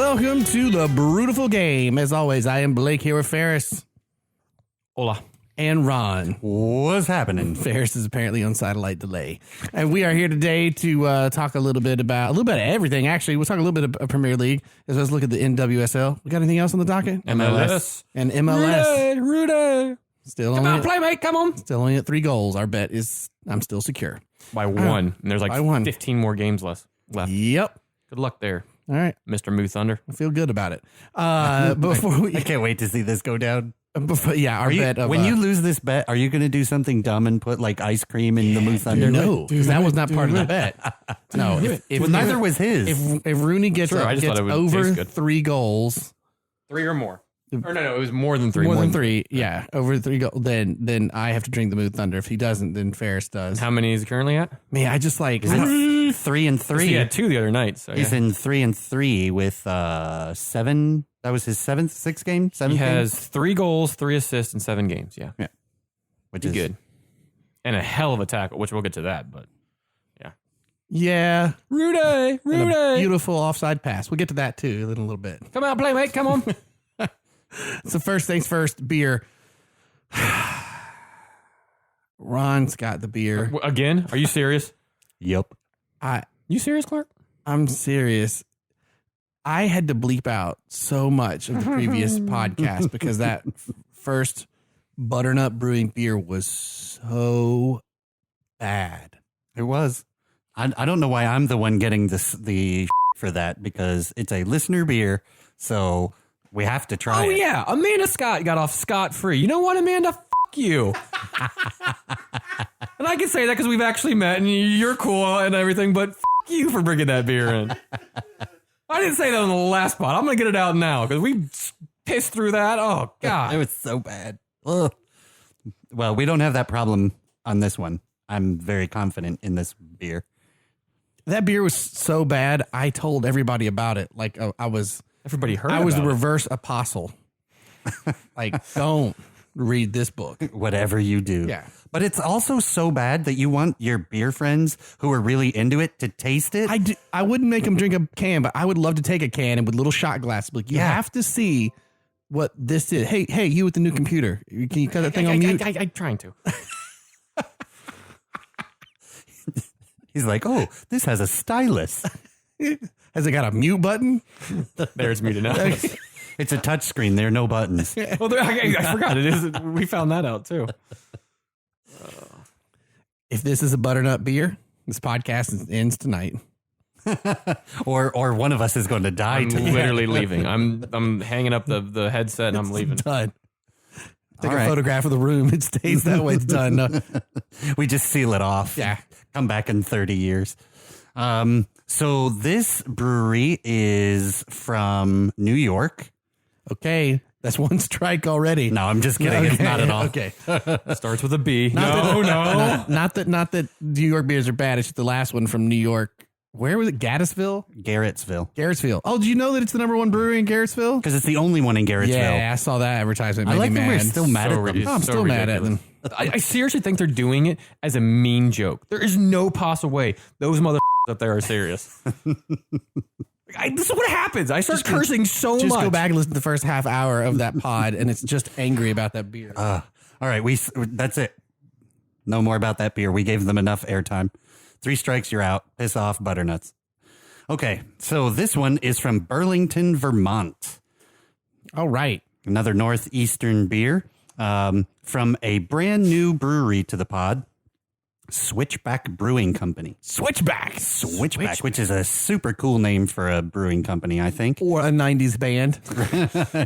Welcome to the Brewtiful Game. As always, I am Blake here with Ferris. Hola. And Ron. What's happening? Ferris is apparently on satellite delay. And we are here today to talk a little bit of everything, actually. We'll talk a little bit of Premier League, as well as look at the NWSL. We got anything else on the docket? MLS. And MLS. Rudy. Still Come only on, playmate, come on. Still only at 3 goals. Our bet is I'm still secure. By one. And there's like 15 more games left. Yep. Good luck there, All right. Mr. Moo Thunder. I feel good about it. Before we, I can't wait to see this go down. our bet of when you lose this bet, are you going to do something dumb and put like ice cream in the Moose Thunder? No, because that was not part of the bet. No, well, neither was his. If Rooney gets Sure, I just thought it would over taste good. 3 goals, 3 or more. Or no, it was more than 3. more than 3, yeah, over 3 goals, then I have to drink the Mood Thunder. If he doesn't, then Ferris does. How many is he currently at? Man, I just like 3 and 3. He had 2 the other night. So He's in 3 and 3 with 7. That was his 6th game. 7th he game? has 3 goals, 3 assists, and 7 games. Yeah, which is is good, and a hell of a tackle. Which we'll get to that, but yeah, Rudy, and a beautiful offside pass. We'll get to that too in a little bit. come on, playmate, come on. So first things first, beer. Ron's got the beer. Again? Are you serious? Yep. You serious, Clark? I'm serious. I had to bleep out so much of the previous podcast because that first butternut brewing beer was so bad. It was. I don't know why I'm the one getting the for that, because it's a listener beer, so we have to try it. Oh, yeah. Amanda Scott got off scot-free. You know what, Amanda? F*** you. And I can say that because we've actually met and you're cool and everything, but f*** you for bringing that beer in. I didn't say that on the last pod. I'm going to get it out now because we pissed through that. Oh, God. It was so bad. Ugh. Well, we don't have that problem on this one. I'm very confident in this beer. That beer was so bad, I told everybody about it. Like Everybody heard I was the about it. reverse apostle. Like, don't read this book. Whatever you do. Yeah. But it's also so bad that you want your beer friends who are really into it to taste it. I wouldn't make them drink a can, but I would love to take a can and with little shot glasses. Like, you have to see what this is. Hey, you with the new computer. Can you cut that thing on mute? I'm trying to. He's like, oh, this has a stylus. Has it got a mute button? There's muted now. It's a touch screen. There are no buttons. Well, I forgot it is. We found that out too. If this is a butternut beer, this podcast ends tonight. or one of us is going to die I'm tonight. literally leaving. I'm hanging up the headset and I'm leaving. Done. Take All a right. photograph of the room. It stays that way. It's done. No. We just seal it off. Yeah. Come back in 30 years. So this brewery is from New York. Okay. That's 1 strike already. No, I'm just kidding. It's not at all. Okay. Starts with a B. No. No. Not that New York beers are bad. It's just the last one from New York. Where was it? Gaddisville? Garrettsville. Oh, do you know that it's the #1 brewery in Garrettsville? Because it's the only one in Garrettsville. Yeah, I saw that advertisement. I Made like me that we're mad. still mad So at them. Oh, I'm so still mad at ridiculous. them. I seriously think they're doing it as a mean joke. There is no possible way those motherfuckers up there are serious. This is what happens. I start cursing so much. Just go back and listen to the first half hour of that pod, and it's just angry about that beer. All right, that's it. No more about that beer. We gave them enough airtime. 3 strikes, you're out. Piss off, butternuts. Okay, so this one is from Burlington, Vermont. All right. Another northeastern beer from a brand new brewery to the pod, Switchback Brewing Company. Switchback, Which is a super cool name for a brewing company, I think. or a 90s band.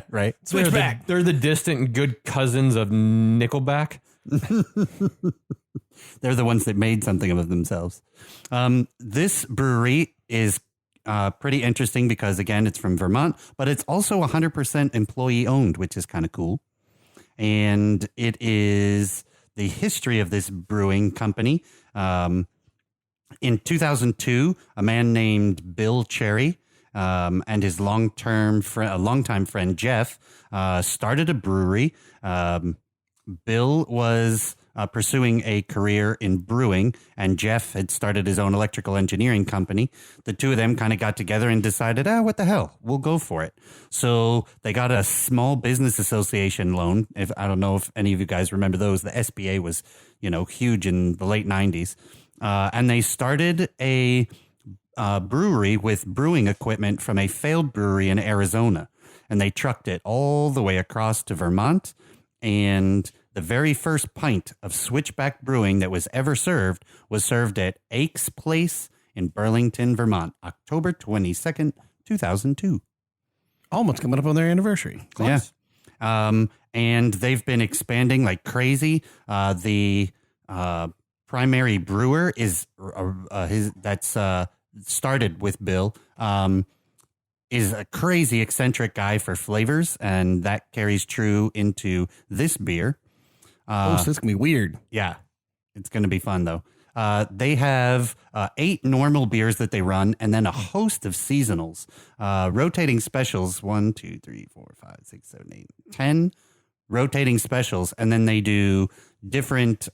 Right? Switchback. They're the distant good cousins of Nickelback. They're the ones that made something of themselves. This brewery is pretty interesting because, again, it's from Vermont, but it's also 100% employee owned, which is kind of cool. And it is the history of this brewing company. In 2002, a man named Bill Cherry and his longtime friend Jeff started a brewery. Bill was pursuing a career in brewing, and Jeff had started his own electrical engineering company. The two of them kind of got together and decided, what the hell, we'll go for it. So they got a small business association loan. I don't know if any of you guys remember those. The SBA was, huge in the late 90s. And they started a brewery with brewing equipment from a failed brewery in Arizona. And they trucked it all the way across to Vermont. And the very first pint of Switchback Brewing that was ever served was served at Ake's Place in Burlington, Vermont, October 22nd, 2002. Almost coming up on their anniversary. Close. Yeah. And they've been expanding like crazy. The primary brewer is started with Bill. Is a crazy eccentric guy for flavors, and that carries true into this beer. So this can be weird. Yeah, it's going to be fun, though. They have 8 normal beers that they run, and then a host of seasonals. Rotating specials, 1, 2, 3, 4, 5, 6, 7, 8, 10 rotating specials, and then they do different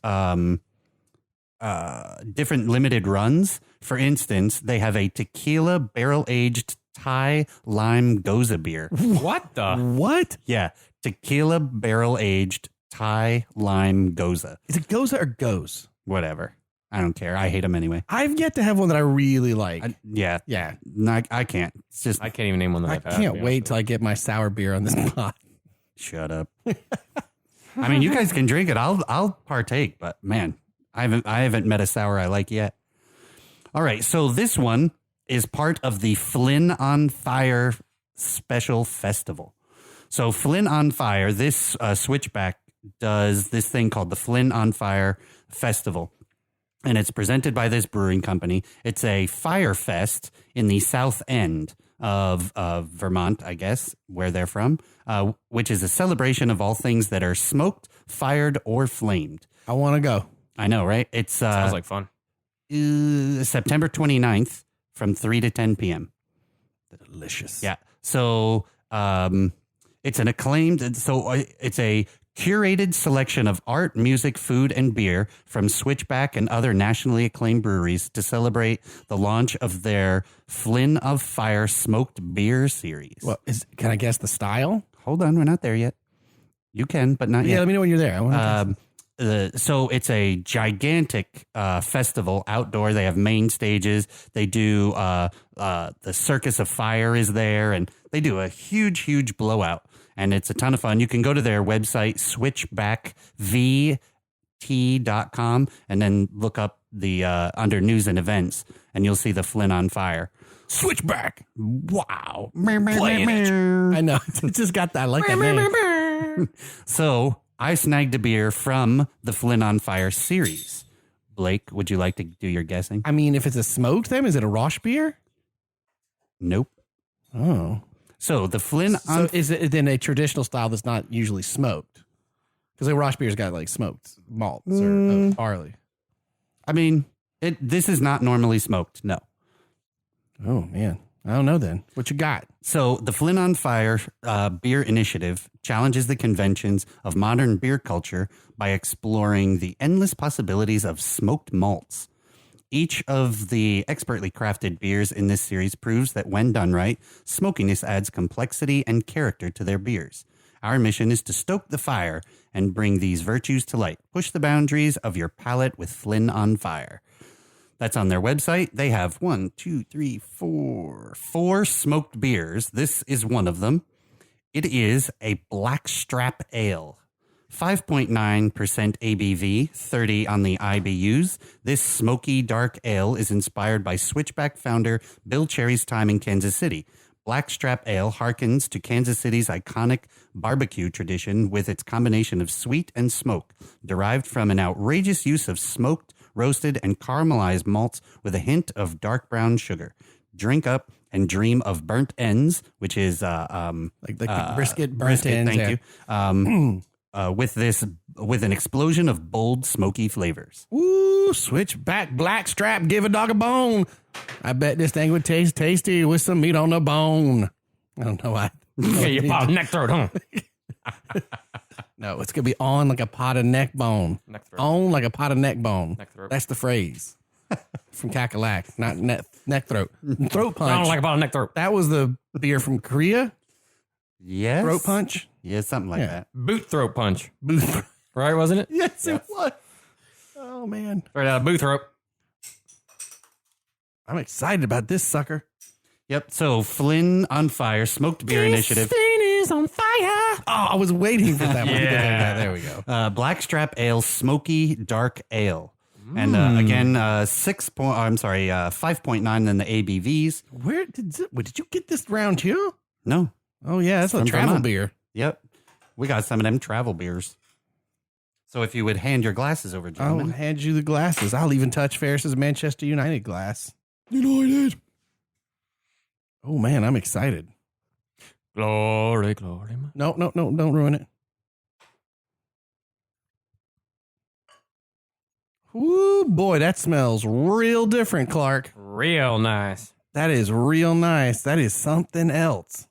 limited runs. For instance, they have a tequila barrel-aged Thai lime goza beer. What the? What? Yeah, tequila barrel-aged Thai lime goza. Is it goza or goes? Whatever. I don't care. I hate them anyway. I've yet to have one that I really like. Yeah. I can't. It's just I can't even name one that I I've had. can't wait till I get my sour beer on this pot. shut up. I mean, you guys can drink it. I'll partake, but man, I haven't met a sour I like yet. All right, so this one is part of the Flynn on Fire Special Festival. So Flynn on Fire, this Switchback does this thing called the Flynn on Fire Festival. And it's presented by this brewing company. It's a fire fest in the south end of Vermont, I guess, where they're from, which is a celebration of all things that are smoked, fired, or flamed. I want to go. I know, right? It's Sounds like fun. September 29th from 3 to 10 p.m. Delicious. Yeah. So it's an acclaimed, it's a curated selection of art, music, food, and beer from Switchback and other nationally acclaimed breweries to celebrate the launch of their Flynn of Fire smoked beer series. Well, can I guess the style? Hold on, we're not there yet. You can, but not yet. Yeah, let me know when you're there. I want So it's a gigantic festival outdoor. They have main stages. They do the Circus of Fire is there, and they do a huge blowout. And it's a ton of fun. You can go to their website, switchbackvt.com, and then look up the under news and events, and you'll see the Flynn on Fire. Switchback. Wow. Playing it. I know. It's just got that. I like that name. So I snagged a beer from the Flynn on Fire series. Blake, would you like to do your guessing? I mean, if it's a smoked, then is it a Roche beer? Nope. Oh. So the Flynn on... So is it then a traditional style that's not usually smoked? Because a Roche beer's got like smoked malts or barley. I mean, this is not normally smoked, no. Oh, man. I don't know then. What you got? So the Flynn on Fire Beer Initiative challenges the conventions of modern beer culture by exploring the endless possibilities of smoked malts. Each of the expertly crafted beers in this series proves that when done right, smokiness adds complexity and character to their beers. Our mission is to stoke the fire and bring these virtues to light. Push the boundaries of your palate with Flynn on Fire. That's on their website. They have 4 smoked beers. This is one of them. It is a Blackstrap Ale. 5.9% ABV, 30 on the IBUs. This smoky dark ale is inspired by Switchback founder Bill Cherry's time in Kansas City. Blackstrap Ale harkens to Kansas City's iconic barbecue tradition with its combination of sweet and smoke, derived from an outrageous use of smoked, roasted, and caramelized malts with a hint of dark brown sugar. Drink up and dream of burnt ends, which is like the brisket burnt ends. Thank you. With an explosion of bold, smoky flavors. Ooh, Switchback Blackstrap, give a dog a bone. I bet this thing would taste tasty with some meat on the bone. I don't know why. Yeah, you pop neck throat, huh? No, it's gonna be on like a pot of neck bone. Neck throat. On like a pot of neck bone. Neck throat. That's the phrase from Kakalak, not neck throat. Throat I don't punch. like about a neck throat. That was the beer from Korea. Yes. Throat punch. Yeah, something like Yeah. that. Boot throat punch. Booth. Right, wasn't it? Yes, it was. Oh man, Right out of boot throat. I'm excited about this sucker. Yep. So Flynn on Fire Smoked Beer Initiative. Thing is on fire. Oh, I was waiting for that one. Yeah. There we go. Blackstrap Ale Smoky Dark Ale. And again, 5.9 in the ABVs. Where did you get this round here? No. Oh yeah, that's a From travel Vermont. beer. Yep. We got some of them travel beers. So if you would hand your glasses over, I'll gentlemen. hand you the glasses. I'll even touch Ferris's Manchester United glass. United. Oh man, I'm excited. Glory, glory. No, don't ruin it. Ooh, boy, that smells real different, Clark. Real nice. That is real nice. That is something else.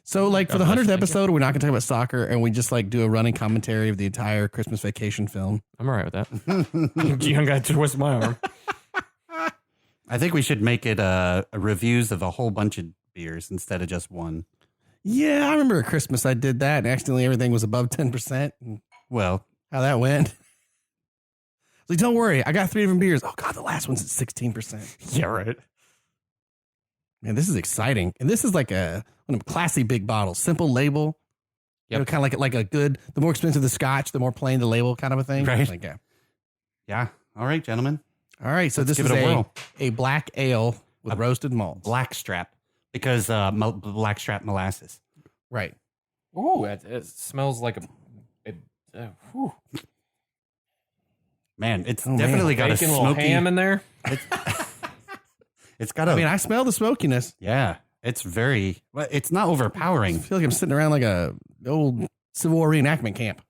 So, like, for the 100th episode, we're not going to talk about soccer, and we just, like, do a running commentary of the entire Christmas Vacation film. I'm all right with that. Young guy twisted my arm. I think we should make it reviews of a whole bunch of beers instead of just one. Yeah, I remember at Christmas I did that, and accidentally everything was above 10%. And Well, how that went. Like, don't worry, I got 3 different beers. Oh, God, the last one's at 16%. Yeah, right. Man, this is exciting. And this is like one of them classy big bottles. Simple label. You know, kind of like a good, the more expensive the scotch, the more plain the label kind of a thing. Right. Like, yeah. yeah. All right, gentlemen. All right, so Let's this give is it a whirl. a black ale with roasted malts. Blackstrap. Because Blackstrap molasses. Right. Ooh, it smells like whew. Man, it's Oh, definitely man. got a Bacon, little smoky. ham in there. It's got a. I mean, I smell the smokiness. yeah, it's very. Well, it's not I overpowering. feel like I'm sitting around like a old Civil War reenactment camp.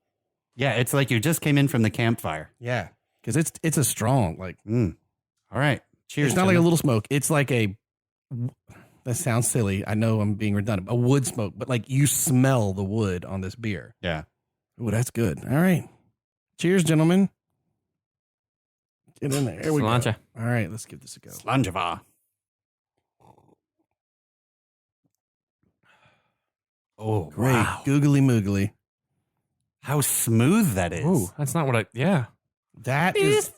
Yeah, it's like you just came in from the campfire. Yeah. Because it's a strong, like, All right. Cheers. it's not like a gentlemen. little smoke. It's like that sounds silly. I know I'm being redundant. A wood smoke, but like you smell the wood on this beer. Yeah. Oh, that's good. All right. Cheers, gentlemen. Get in there. Here we go. Sláinte. All right, let's give this a go. Slanjava. Oh, Great. wow. Googly moogly. How smooth that is. Ooh, that's not what I. Yeah. That is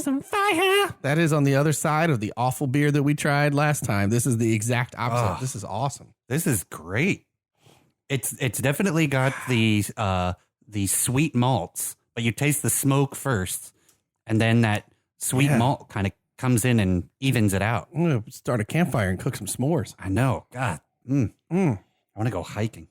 on fire. That is on the other side of the awful beer that we tried last time. This is the exact opposite. Oh. This is awesome. This is great. It's definitely got the sweet malts, but you taste the smoke first, and then that sweet malt kind of comes in and evens it out. I'm gonna start a campfire and cook some s'mores. I know. God. I want to go hiking.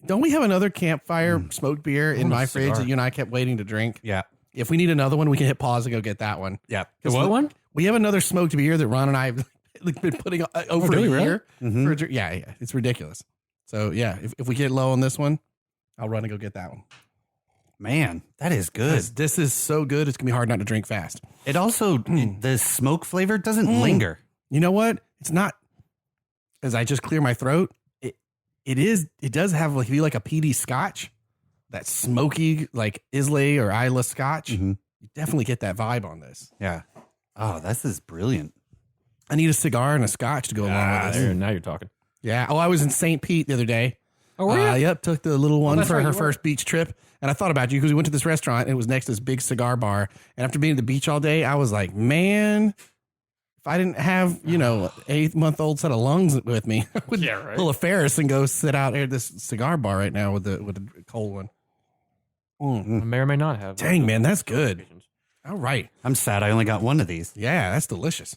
Don't we have another campfire smoked beer in want a my fridge cigar. that you and I kept waiting to drink? Yeah. If we need another one, we can hit pause and go get that one. Yeah. The what one? We have another smoked beer that Ron and I have been putting over do a we really? year. Mhm. Yeah, it's ridiculous. So yeah, if we get low on this one, I'll run and go get that one. Man, that is good. This is so good. It's gonna be hard not to drink fast. It also, the smoke flavor doesn't linger. You know what? It's not. As I just clear my throat, it does have like a peaty Scotch, that smoky like Islay or Isla Scotch. Mhm. You definitely get that vibe on this. Yeah. Oh, this is brilliant. I need a cigar and a Scotch to go along with this. Now you're talking. Yeah. Oh, I was in St. Pete the other day. Oh, were you? Yep. Took the little one that's for right, her you were. first beach trip. And I thought about you because we went to this restaurant and it was next to this big cigar bar. And after being at the beach all day, I was like, man, if I didn't have, 8-month-old set of lungs with me, I would Yeah, right. pull a Ferris and go sit out here at this cigar bar right now with a cold one. I may or may not have. Dang, man, that's good. All right. I'm sad I only got one of these. Yeah, that's delicious.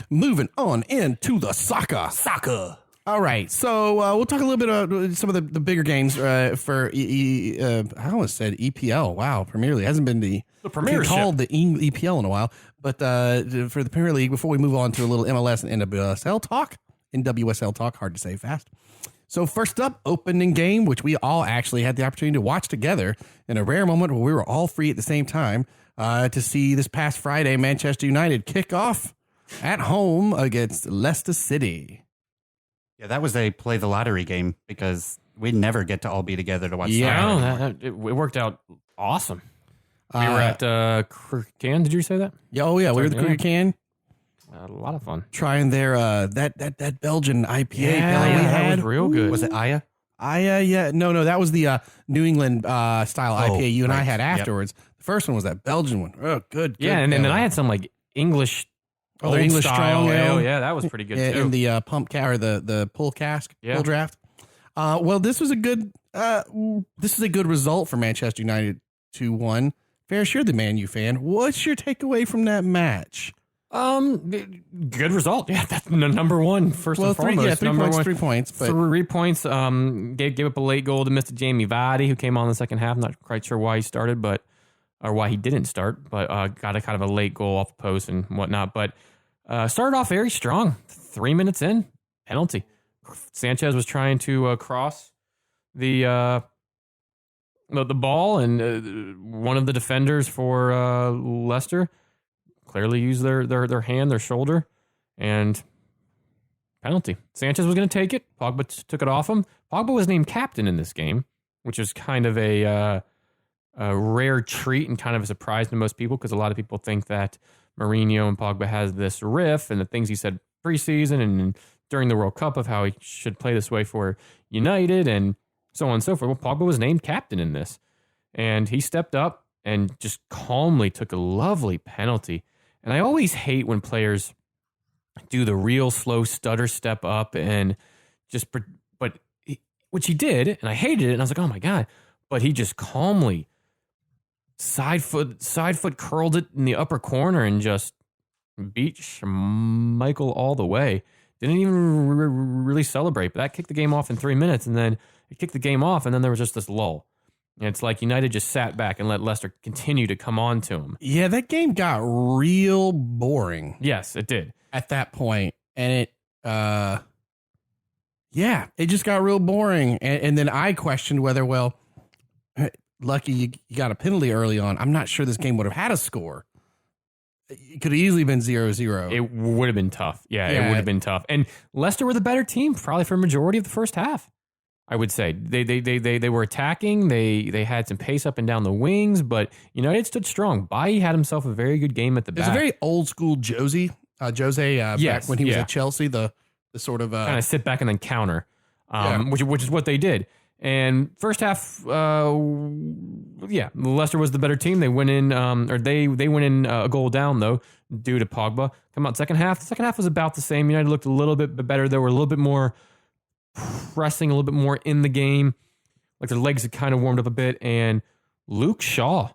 Moving on into the soccer. Soccer. All right, so we'll talk a little bit about some of the bigger games for I almost said EPL. Wow, Premier League hasn't been Premiership. called the EPL in a while, but for the Premier League, before we move on to a little MLS and NWSL talk, hard to say fast. So first up, opening game, which we all actually had the opportunity to watch together in a rare moment where we were all free at the same time to see this past Friday Manchester United kick off at home against Leicester City. Yeah, that was a play the lottery game because we'd never get to all be together to watch. Yeah. soccer. It worked out awesome. We were at Can. Did you say that? Yeah, oh yeah, we were at the Cricket Can A lot of fun. trying their that Belgian IPA Yeah, we that had. was real good. Was it Aya? Yeah, no, that was the New England style IPA you and I right. had Yep. afterwards. The first one was that Belgian one. Oh, good. Yeah, and then I had some like English. Oh, the English style strong ale. Yeah, that was pretty good too. in the pump or the pull cask, Yeah. pull draft. Well, this was a good result for Manchester United 2-1. Ferris, you're the Man U fan. What's your takeaway from that match? Good result. Yeah, that's number one. First and foremost, 3 points. But 3 points. Gave up a late goal to Mr. Jamie Vardy, who came on in the second half. Not quite sure why he started, or why he didn't start, but got a kind of a late goal off the post and whatnot. But started off very strong. 3 minutes in, penalty. Sanchez was trying to cross the ball, and one of the defenders for Leicester clearly used their hand, their shoulder, and penalty. Sanchez was going to take it. Pogba took it off him. Pogba was named captain in this game, which is kind of a rare treat and kind of a surprise to most people, because a lot of people think that Mourinho and Pogba has this riff and the things he said preseason and during the World Cup of how he should play this way for United and so on and so forth. Well, Pogba was named captain in this, and he stepped up and just calmly took a lovely penalty. And I always hate when players do the real slow stutter step up and just, which he did, and I hated it, and I was like, oh my God. But he just calmly side foot curled it in the upper corner and just beat Michael all the way. Didn't even really celebrate, but that kicked the game off in 3 minutes, and then it kicked the game off, and then there was just this lull. And it's like United just sat back and let Leicester continue to come on to him. yeah, that game got real boring Yes, it did. at that point, and it just got real boring. And then I questioned whether, well, lucky you got a penalty early on. I'm not sure this game would have had a score. It could have easily been 0-0. It would have been tough. Yeah, Yeah. it would have been tough. And Leicester were the better team, probably for a majority of the first half. I would say they were attacking. They had some pace up and down the wings, but United stood strong. Bailly had himself a very good game at the back. It's a very old school Jose Yes, back when he was yeah. at Chelsea, the sort of kind of sit back and then counter, Yeah. which is what they did. And first half, Leicester was the better team. They went in, they went in a goal down though due to Pogba. Come out second half. The second half was about the same. United looked a little bit better. They were a little bit more pressing, a little bit more in the game. Like their legs had kind of warmed up a bit. And Luke Shaw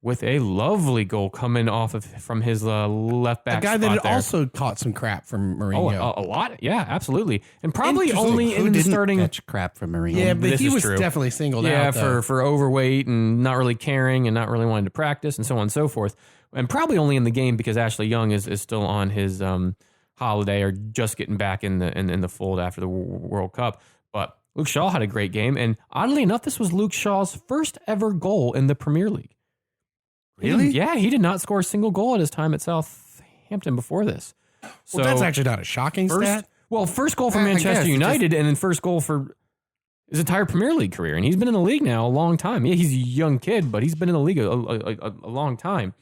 with a lovely goal coming off from his left back. a guy that spot had there. also caught some crap from Oh, Mourinho. a lot. Yeah, absolutely. And probably Interesting. only Who in the didn't starting. catch crap from Mourinho? Yeah, but This he is was true. definitely singled Yeah, out. though. for overweight and not really caring and not really wanting to practice and so on and so forth. And probably only in the game because Ashley Young is still on his holiday or just getting back in the fold after the World Cup. But Luke Shaw had a great game. And oddly enough, this was Luke Shaw's first ever goal in the Premier League. Really? He did not score a single goal at his time at Southampton before this. So Well, that's actually not a shocking stat. first goal for I guess, Manchester it United and then first goal for his entire Premier League career. And he's been in the league now a long time. Yeah, he's a young kid, but he's been in the league a long time.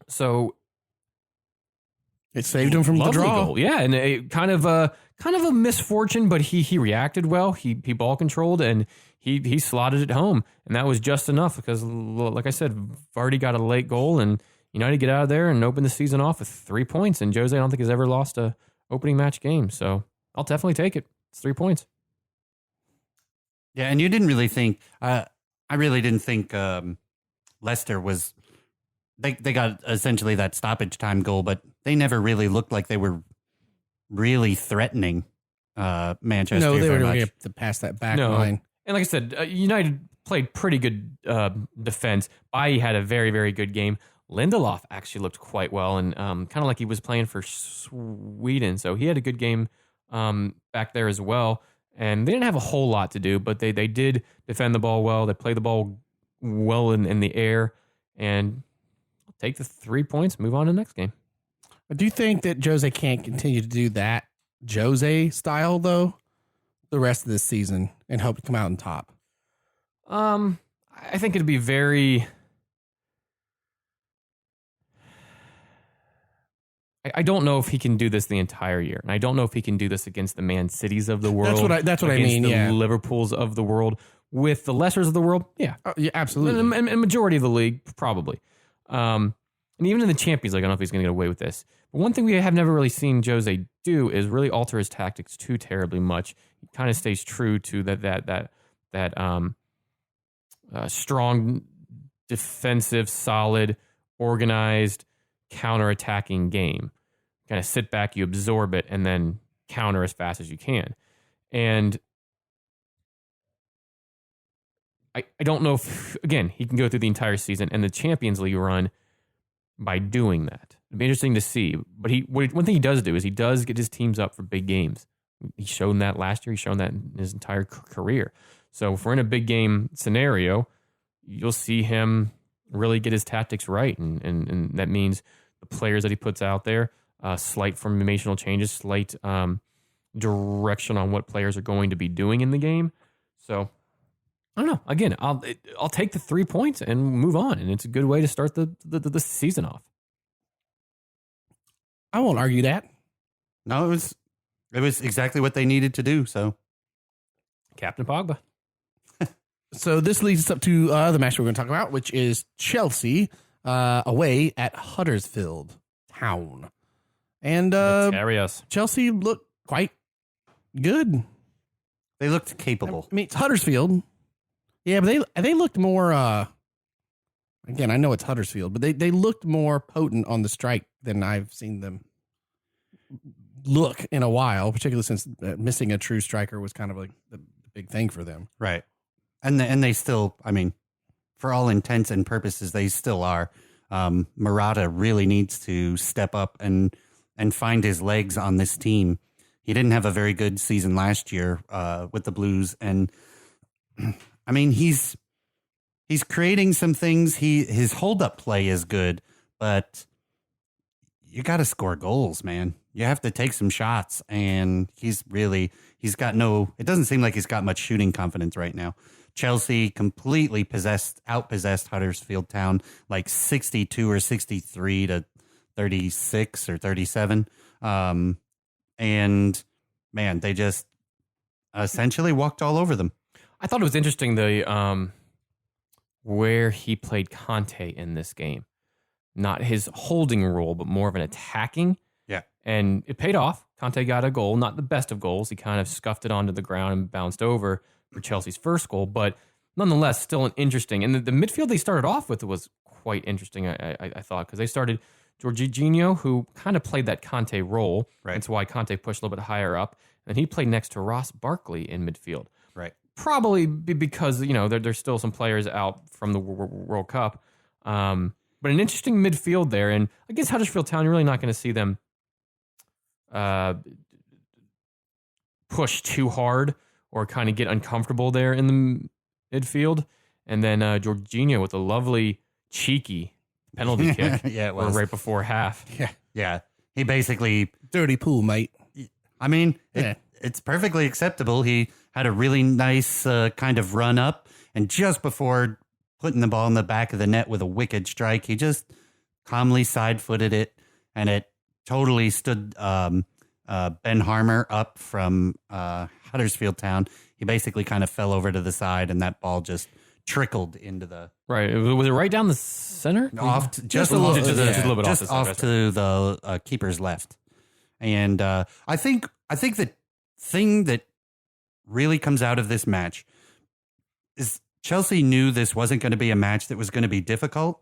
So It saved him from the lovely draw. goal. Yeah, and a kind of a misfortune, but he reacted well. He ball controlled and he slotted it home, and that was just enough because, like I said, Vardy got a late goal, and United get out of there and open the season off with 3 points. And Jose, I don't think has ever lost a opening match game, so I'll definitely take it. It's 3 points. Yeah, and you didn't really think. I really didn't think Leicester was. They got essentially that stoppage time goal, but they never really looked like they were really threatening Manchester. No, they were very going much. to pass that back No. line. And like I said, United played pretty good defense. Bailly had a very, very good game. Lindelof actually looked quite well and kind of like he was playing for Sweden. So he had a good game back there as well. And they didn't have a whole lot to do, but they did defend the ball well. They played the ball well in the air. And take the 3 points, move on to the next game. Do you think that Jose can't continue to do that Jose style, though? the rest of this season and hope to come out on top? I think it'd be very. I don't know if he can do this the entire year, and I don't know if he can do this against the Man Cities of the world. That's what I mean. The Yeah, Liverpools of the world with the Lessers of the world. Yeah, yeah, absolutely. And majority of the league probably. And even in the Champions League, I don't know if he's going to get away with this. But one thing we have never really seen Jose do is really alter his tactics too terribly much. He kind of stays true to that strong, defensive, solid, organized, counter-attacking game. Kind of sit back, you absorb it, and then counter as fast as you can. And I don't know if, again, he can go through the entire season and the Champions League run by doing that. It'd be interesting to see. But one thing he does do is he does get his teams up for big games. He's shown that last year. He's shown that in his entire career. So if we're in a big game scenario, you'll see him really get his tactics right. And that means the players that he puts out there, slight formational changes, slight direction on what players are going to be doing in the game. So I don't know. Again, I'll take the 3 points and move on. And it's a good way to start the season off. I won't argue that. No, it was exactly what they needed to do. So, Captain Pogba. So this leads us up to the match we're going to talk about, which is Chelsea away at Huddersfield Town. And Chelsea looked quite good. They looked capable. I mean, it's Huddersfield. Yeah, but they looked more, again, I know it's Huddersfield, but they looked more potent on the strike than I've seen them look in a while, particularly since missing a true striker was kind of like the big thing for them. Right. And they still, I mean, for all intents and purposes, they still are. Murata really needs to step up and find his legs on this team. He didn't have a very good season last year with the Blues, and I mean he's creating some things. His hold up play is good, but you got to score goals, man. You have to take some shots, and he's got no. It doesn't seem like he's got much shooting confidence right now. Chelsea completely outpossessed Huddersfield Town, like 62 or 63 to 36 or 37. And man, they just essentially walked all over them. I thought it was interesting where he played Conte in this game. Not his holding role, but more of an attacking. Yeah. And it paid off. Conte got a goal, not the best of goals. He kind of scuffed it onto the ground and bounced over for Chelsea's first goal, but nonetheless, still an interesting. And the midfield they started off with was quite interesting, I thought, because they started Jorginho, who kind of played that Conte role. Right. That's why Conte pushed a little bit higher up. And he played next to Ross Barkley in midfield. Right. Probably because, there's still some players out from the World Cup. But an interesting midfield there. And against Huddersfield Town, you're really not going to see them push too hard or kind of get uncomfortable there in the midfield. And then Jorginho with a lovely, cheeky penalty kick. Yeah, it was. Right before half. Yeah. He basically... Dirty pool, mate. I mean, it's perfectly acceptable. He had a really nice kind of run up, and just before putting the ball in the back of the net with a wicked strike, he just calmly side-footed it, and it totally stood Ben Harmer up from Huddersfield Town. He basically kind of fell over to the side, and that ball just trickled into the... Right. Was it right down the center? Just a little bit off to the keeper's left. And I think the thing that really comes out of this match is Chelsea knew this wasn't going to be a match that was going to be difficult.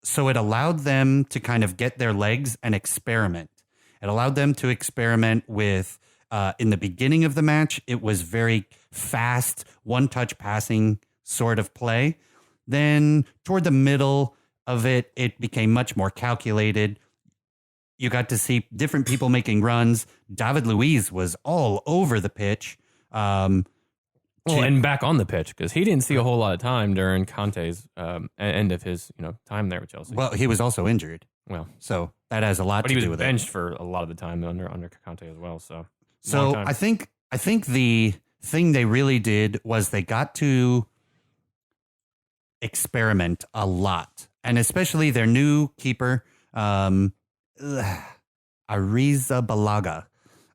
So it allowed them to kind of get their legs and experiment. It allowed them to experiment with, in the beginning of the match, it was very fast, one-touch passing sort of play. Then toward the middle of it, it became much more calculated. You got to see different people making runs. David Luiz was all over the pitch. And back on the pitch, because he didn't see a whole lot of time during Conte's end of his time there with Chelsea. Well, he was also injured. Well, so that has a lot to do with it. But he was benched for a lot of the time under Conte as well. So I think the thing they really did was they got to experiment a lot, and especially their new keeper, Arrizabalaga.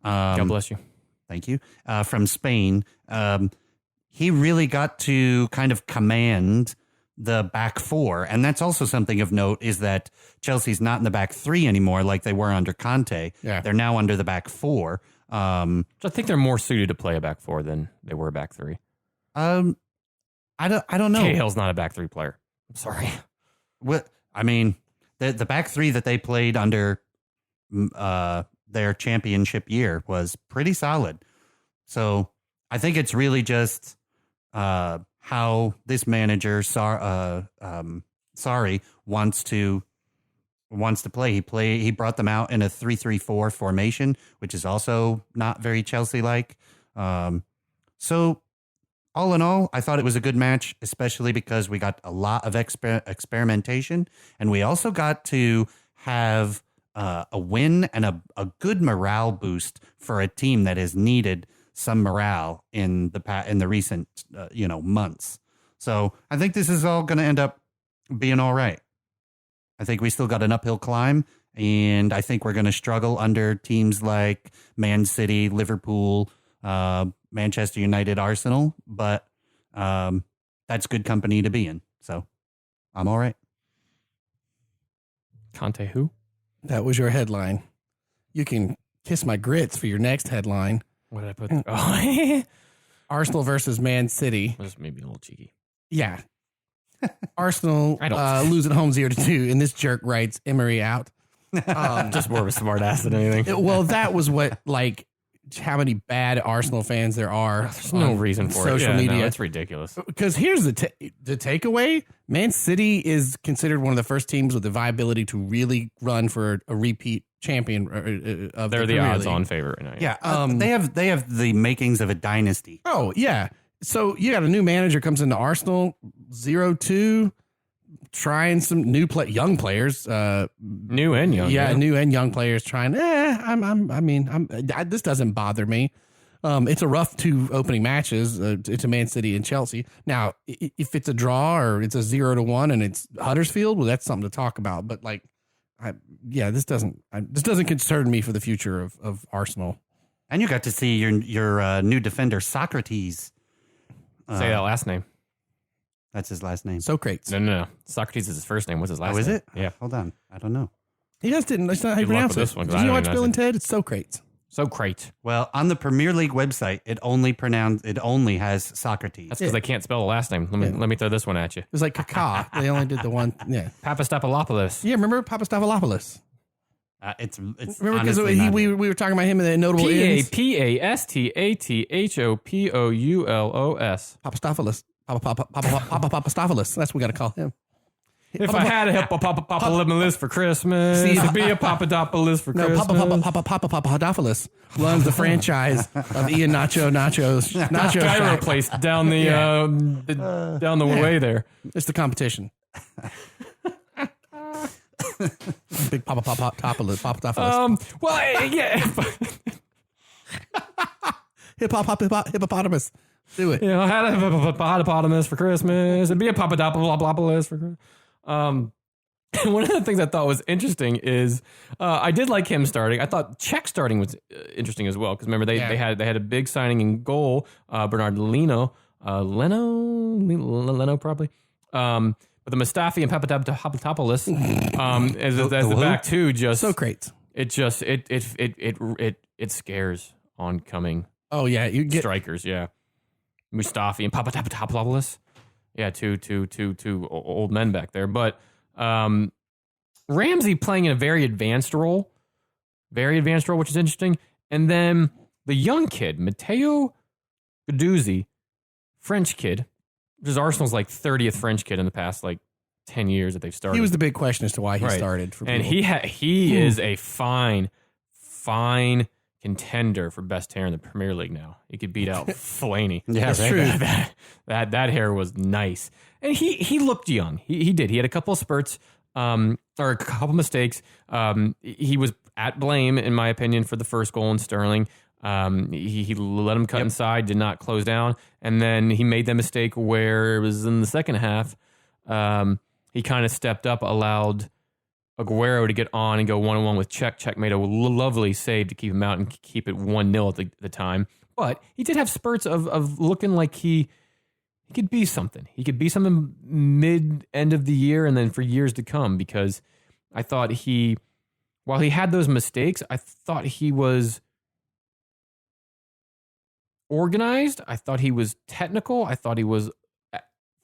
God bless you. Thank you. From Spain. He really got to kind of command the back four. And that's also something of note, is that Chelsea's not in the back three anymore like they were under Conte. Yeah. They're now under the back four. So I think they're more suited to play a back four than they were a back three. I don't know. Cahill's not a back three player. I'm sorry. What I mean, the back three that they played under their championship year was pretty solid. So I think it's really just how this manager Sarri wants to play. He brought them out in a 3-3-4 formation, which is also not very Chelsea like. So all in all, I thought it was a good match, especially because we got a lot of experimentation, and we also got to have a win and a good morale boost for a team that has needed some morale in the recent months. So I think this is all going to end up being all right. I think we still got an uphill climb, and I think we're going to struggle under teams like Man City, Liverpool, Manchester United, Arsenal, but that's good company to be in. So I'm all right. Conte who? That was your headline. You can kiss my grits for your next headline. What did I put there? Oh, Arsenal versus Man City. was maybe a little cheeky. Yeah. Arsenal lose at home 0-2, and this jerk writes Emery out. Just more of a smart ass than anything. Well, that was what, like, how many bad Arsenal fans there are. There's no reason for social it. media. No, it's ridiculous. Because here's the takeaway. Man City is considered one of the first teams with the viability to really run for a repeat champion of They're the odds-on favorite right now. Yeah, they have the makings of a dynasty. Oh, yeah. So you got a new manager comes into Arsenal, 0-2, trying some young players. New and young. Yeah, new and young players trying. This doesn't bother me. It's a rough two opening matches to Man City and Chelsea. Now, if it's a draw or it's a 0-1 and it's Huddersfield, well, that's something to talk about. But this doesn't concern me for the future of Arsenal. And you got to see your new defender, Socrates. Say that last name. That's his last name. Socrates. No. Socrates is his first name. What's his last name? Is it? Yeah. Hold on. I don't know. He just didn't. That's not how you Good luck pronounce with it. this one, 'cause Did I you don't watch even Bill know. and Ted? It's Socrates. Socrates. Well, on the Premier League website, it only has Socrates. That's because they can't spell the last name. Let me throw this one at you. It was like Kaká. They only did the one. Yeah. Papastapalopoulos. Yeah. Remember Papastaphilopoulos? It's Remember because honestly not we it. were talking about him in the notable ends. Papastapholos. Papastopoulos. Papastopoulos. That's what we got to call him. If I had a hippopotamus for Christmas, it'd be a papadopoulos for No, Christmas. Papadopoulos runs the franchise of Ian Nacho Gyro Shack. place down the down the way there. It's the competition. Big Papadopoulos. Well, yeah. Hippopotamus. Do it. You know, I had a hippopotamus for Christmas. It'd be a papadopoulos for Christmas. One of the things I thought was interesting is I did like him starting. I thought Czech starting was interesting as well because remember they had a big signing in goal, Bernard Leno probably. But the Mustafi and Papadopoulos as the back two just So great. It just it scares oncoming Oh yeah, you get strikers. Yeah, Mustafi and Papadopoulos. Yeah, two old men back there. But Ramsey playing in a very advanced role, which is interesting. And then the young kid, Matteo Guendouzi, French kid, which is Arsenal's like 30th French kid in the past like 10 years that they've started. He was the big question as to why he started. And he is a fine contender for best hair in the Premier League now. He could beat out Fellaini. Yeah, That's right. true. That hair was nice. And he looked young. He did. He had a couple of spurts or a couple mistakes. He was at blame, in my opinion, for the first goal in Sterling. He let him cut inside, did not close down, and then he made that mistake where it was in the second half. He kind of stepped up, allowed Aguero to get on and go 1-on-1 with Czech. Czech made a lovely save to keep him out and keep it 1-0 at the time. But he did have spurts of looking like he could be something. He could be something mid-end of the year and then for years to come, because I thought while he had those mistakes, I thought he was organized. I thought he was technical. I thought he was,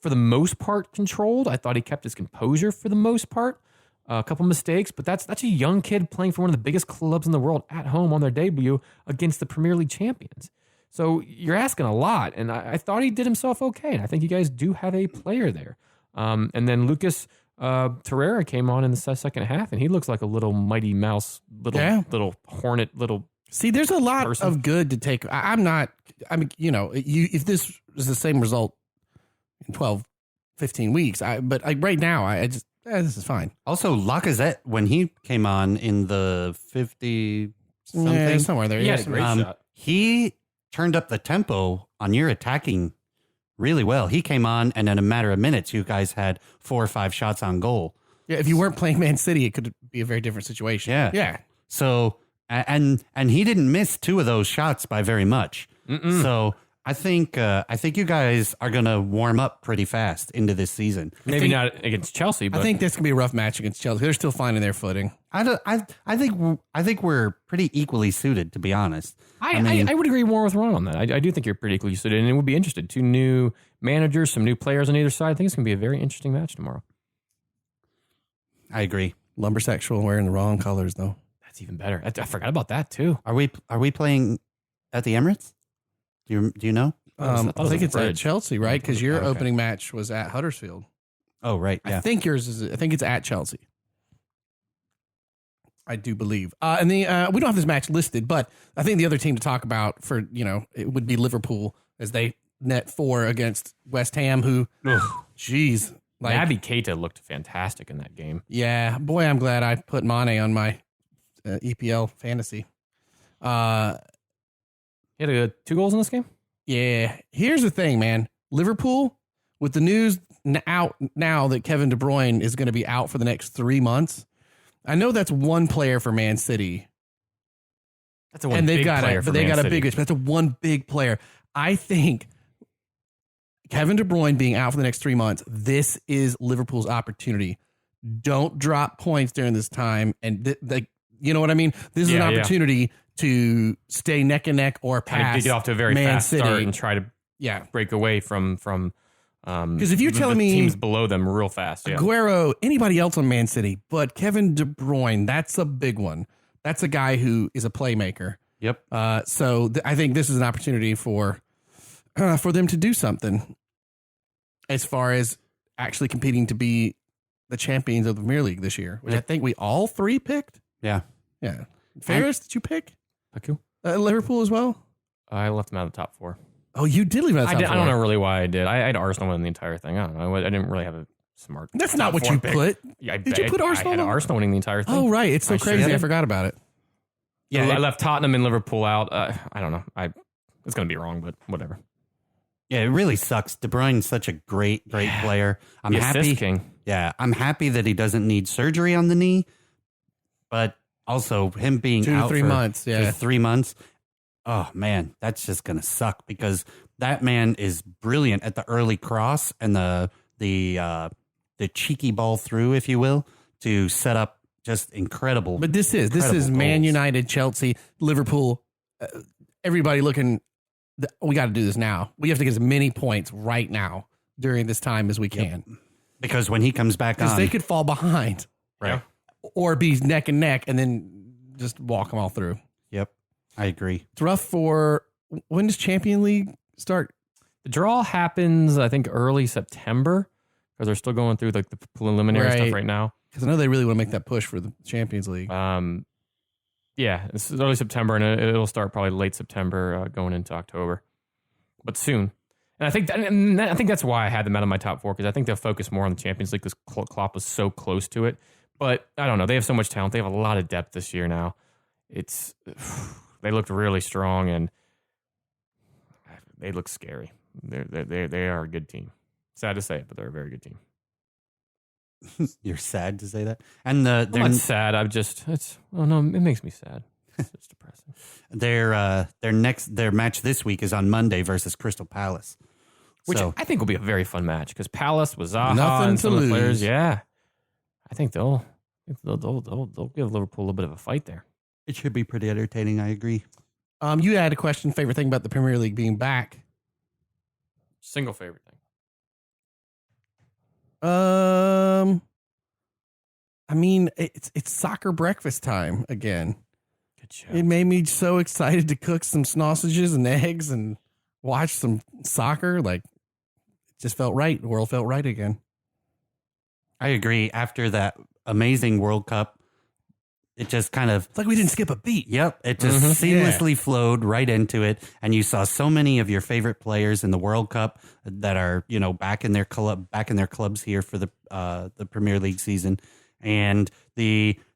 for the most part, controlled. I thought he kept his composure for the most part. A couple mistakes, but that's a young kid playing for one of the biggest clubs in the world at home on their debut against the Premier League champions. So you're asking a lot, and I thought he did himself okay, and I think you guys do have a player there. And then Lucas Torreira came on in the second half, and he looks like a little Mighty Mouse, little hornet, little. See, there's a lot of good to take. If this is the same result in 12, 15 weeks, but right now, this is fine. Also, Lacazette, when he came on in the 50-something, somewhere there, he had a great shot. He turned up the tempo on your attacking really well. He came on, and in a matter of minutes, you guys had 4 or 5 shots on goal. Yeah, if you weren't playing Man City, it could be a very different situation. Yeah. So, and he didn't miss 2 of those shots by very much. So I think you guys are going to warm up pretty fast into this season. Maybe not against Chelsea, but I think this can be a rough match against Chelsea. They're still finding their footing. I think we're pretty equally suited, to be honest. I would agree more with Ron on that. I do think you're pretty equally suited, and it would be interesting. 2 new managers, some new players on either side. I think it's going to be a very interesting match tomorrow. I agree. Lumbersexual wearing the wrong colors, though. That's even better. I forgot about that too. Are we playing at the Emirates? Do you know? I think it's at Chelsea, right? Because your opening match was at Huddersfield. Oh, right. Yeah. I think it's at Chelsea. I do believe. And we don't have this match listed, but I think the other team to talk about it would be Liverpool, as they net 4 against West Ham, who, geez. Naby Keita looked fantastic in that game. Yeah. Boy, I'm glad I put Mane on my EPL fantasy. He had 2 goals in this game? Yeah. Here's the thing, man. Liverpool, with the news out now that Kevin De Bruyne is going to be out for the next 3 months, I know that's one player for Man City. That's a one big player for Man City. But they got a big, that's a one big player. I think Kevin De Bruyne being out for the next 3 months, this is Liverpool's opportunity. Don't drop points during this time. And you know what I mean? This is an opportunity to stay neck and neck or pass. To get off to a very Man fast City. start and try to break away from because if you're telling me teams below them real fast, Aguero, anybody else on Man City, but Kevin De Bruyne, that's a big one. That's a guy who is a playmaker. Yep. So I think this is an opportunity for them to do something as far as actually competing to be the champions of the Premier League this year, which I think we all 3 picked. Yeah. Yeah. Ferris, did you pick Paku? Liverpool as well? I left them out of the top 4. Oh, you did leave it out of the top 4. I don't know really why I did. I had Arsenal winning the entire thing. I don't know. I didn't really have a smart. That's not what you put. Yeah, did you put Arsenal? I had Arsenal winning the entire thing. Oh, right. It's so crazy. I forgot about it. Yeah, I left Tottenham and Liverpool out. I don't know. It's going to be wrong, but whatever. Yeah, it really sucks. De Bruyne's such a great player. I'm happy. King. Yeah, I'm happy that he doesn't need surgery on the knee, but also him being 2 to 3 months. Yeah, 3 months. Oh man, that's just gonna suck because that man is brilliant at the early cross and the cheeky ball through, if you will, to set up just incredible. But this is Man goals. United, Chelsea, Liverpool. Everybody looking. We got to do this now. We have to get as many points right now during this time as we can. Yep. Because when he comes back on, they could fall behind, right, or be neck and neck, and then just walk them all through. Yep, I agree. It's rough for when does Champions League start? The draw happens, I think, early September because they're still going through the preliminary stuff right now. Because I know they really want to make that push for the Champions League. Yeah, it's early September, and it'll start probably late September, going into October, but soon. And I think that's why I had them out of my top 4 because I think they'll focus more on the Champions League because Klopp was so close to it. But I don't know. They have so much talent. They have a lot of depth this year now. They looked really strong, and they look scary. They are a good team. Sad to say it, but they're a very good team. You're sad to say that, and I'm not sad. It makes me sad. It's depressing. Their match this week is on Monday versus Crystal Palace, which so, I think will be a very fun match because Palace was Zaha Nothing and to some of the lose. players. Yeah, I think they'll give Liverpool a bit of a fight there. it should be pretty entertaining. I agree. You had a question. Favorite thing about the Premier League being back? Single favorite thing. I mean, it's soccer breakfast time again. Good show. It made me so excited to cook some sausages and eggs and watch some soccer. Like, it just felt right. The world felt right again. I agree. After that amazing World Cup, it just kind of It's like we didn't skip a beat. Yep, it just seamlessly flowed right into it, and you saw so many of your favorite players in the World Cup that are back in their clubs here for the Premier League season, and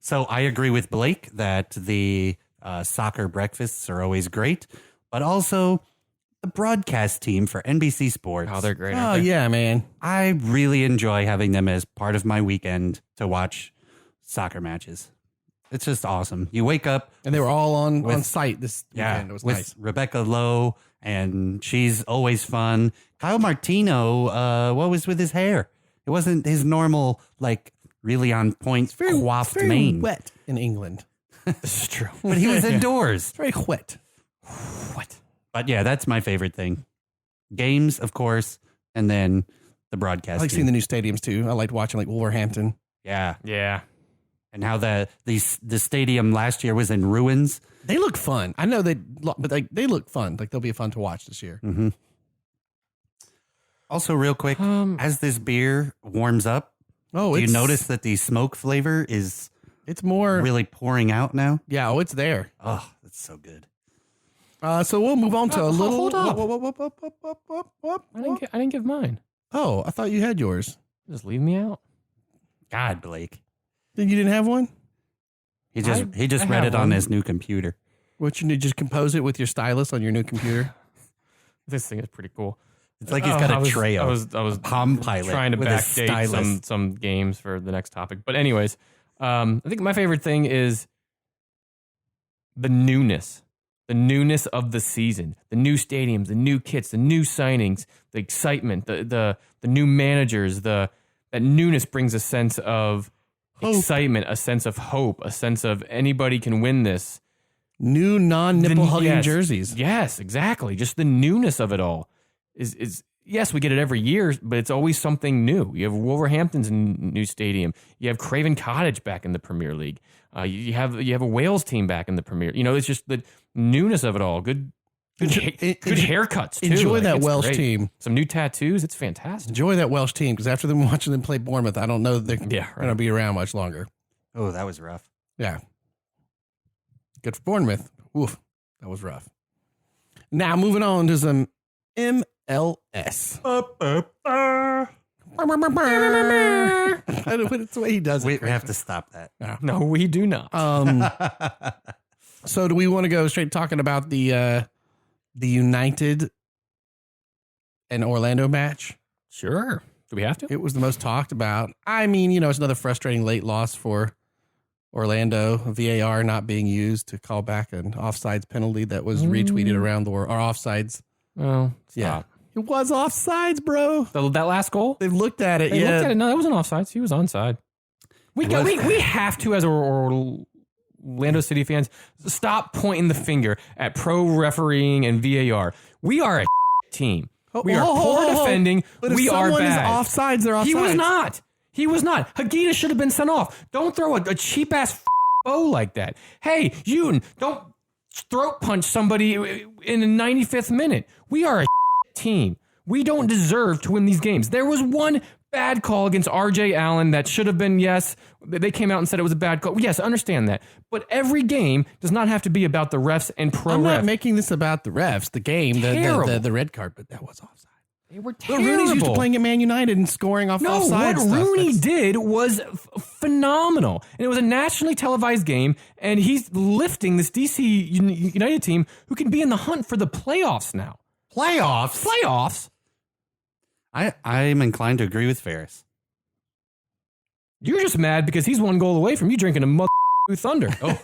so I agree with Blake that the soccer breakfasts are always great, but also the broadcast team for NBC Sports. Oh, they're great. Oh, Aren't they? yeah, man. I really enjoy having them as part of my weekend to watch soccer matches. It's just awesome. You wake up And they were all on site this weekend. It was with nice. Rebecca Lowe, and she's always fun. Kyle Martino, what was with his hair? It wasn't his normal, like, really on point, coiffed very mane. wet in England. This is true. But he was indoors. It's very wet. What? But yeah, that's my favorite thing. Games, of course, and then the I broadcast. like seeing the new stadiums too. I liked watching like Wolverhampton. Yeah. Yeah. And how the stadium last year was in ruins. They look fun. I know but they look fun. Like they'll be fun to watch this year. Mm-hmm. Also, real quick, as this beer warms up, do you notice that the smoke flavor is it's more really pouring out now? Yeah, it's there. Oh, that's so good. So we'll move on to a little. Hold up. Whoop. I didn't give mine. Oh, I thought you had yours. Just leave me out. God, Blake. Then you didn't have one? He just I read have it on one. his new computer. What you need? Just compose it with your stylus on your new computer. This thing is pretty cool. It's like he's got a tray I of was Palm Pilot trying to with a backdate stylus. some games for the next topic. But anyways, I think my favorite thing is the newness of the season, the new stadiums, the new kits, the new signings, the excitement, the new managers. That newness brings a sense of excitement, a sense of hope, a sense of anybody can win this. New non-nipple hugging Yes. jerseys. Yes, exactly. Just the newness of it all is yes, we get it every year, but it's always something new. You have Wolverhampton's new stadium. You have Craven Cottage back in the Premier League. You have a Wales team back in the Premier. It's just the newness of it all. Good haircuts too. Enjoy Like, that it's Welsh great. team. Some new tattoos. It's fantastic. Enjoy that Welsh team because after them watching them play Bournemouth, I don't know that they're Yeah, going to be around much longer. Oh, that was rough. Yeah. Good for Bournemouth. Oof, that was rough. Now moving on to some MLS. It's the way he does it. We have to stop that. No, we do not. So do we want to go straight talking about the United and Orlando match? Sure. Do we have to? It was the most talked about. I mean, it's another frustrating late loss for Orlando. VAR not being used to call back an offsides penalty that was retweeted around the world. Or offsides. Oh, Yeah. It was offsides, bro. That last goal? They've looked at it. They Yeah. looked at it. No, that wasn't offsides. He was onside. We have to, as Orlando City fans, stop pointing the finger at pro refereeing and VAR. We are a team. We are poor defending. But if we are someone bad. is offsides, they're offsides. He was not. Hagita should have been sent off. Don't throw a cheap ass bow like that. Hey, Yoon, don't throat punch somebody in the 95th minute. We are a team. We don't deserve to win these games. There was one bad call against RJ Allen that should have been, yes, they came out and said it was a bad call. Yes, I understand that. But every game does not have to be about the refs and pro refs. I'm not making this about the refs, the game, Terrible. the red card, but that was offside. They were But terrible. Rooney's used to playing at Man United and scoring off offside what stuff. Rooney did was phenomenal. And it was a nationally televised game, and he's lifting this DC United team who can be in the hunt for the playoffs now. Playoffs? I'm inclined to agree with Ferris. You're just mad because he's one goal away from you drinking a mother Thunder. Oh,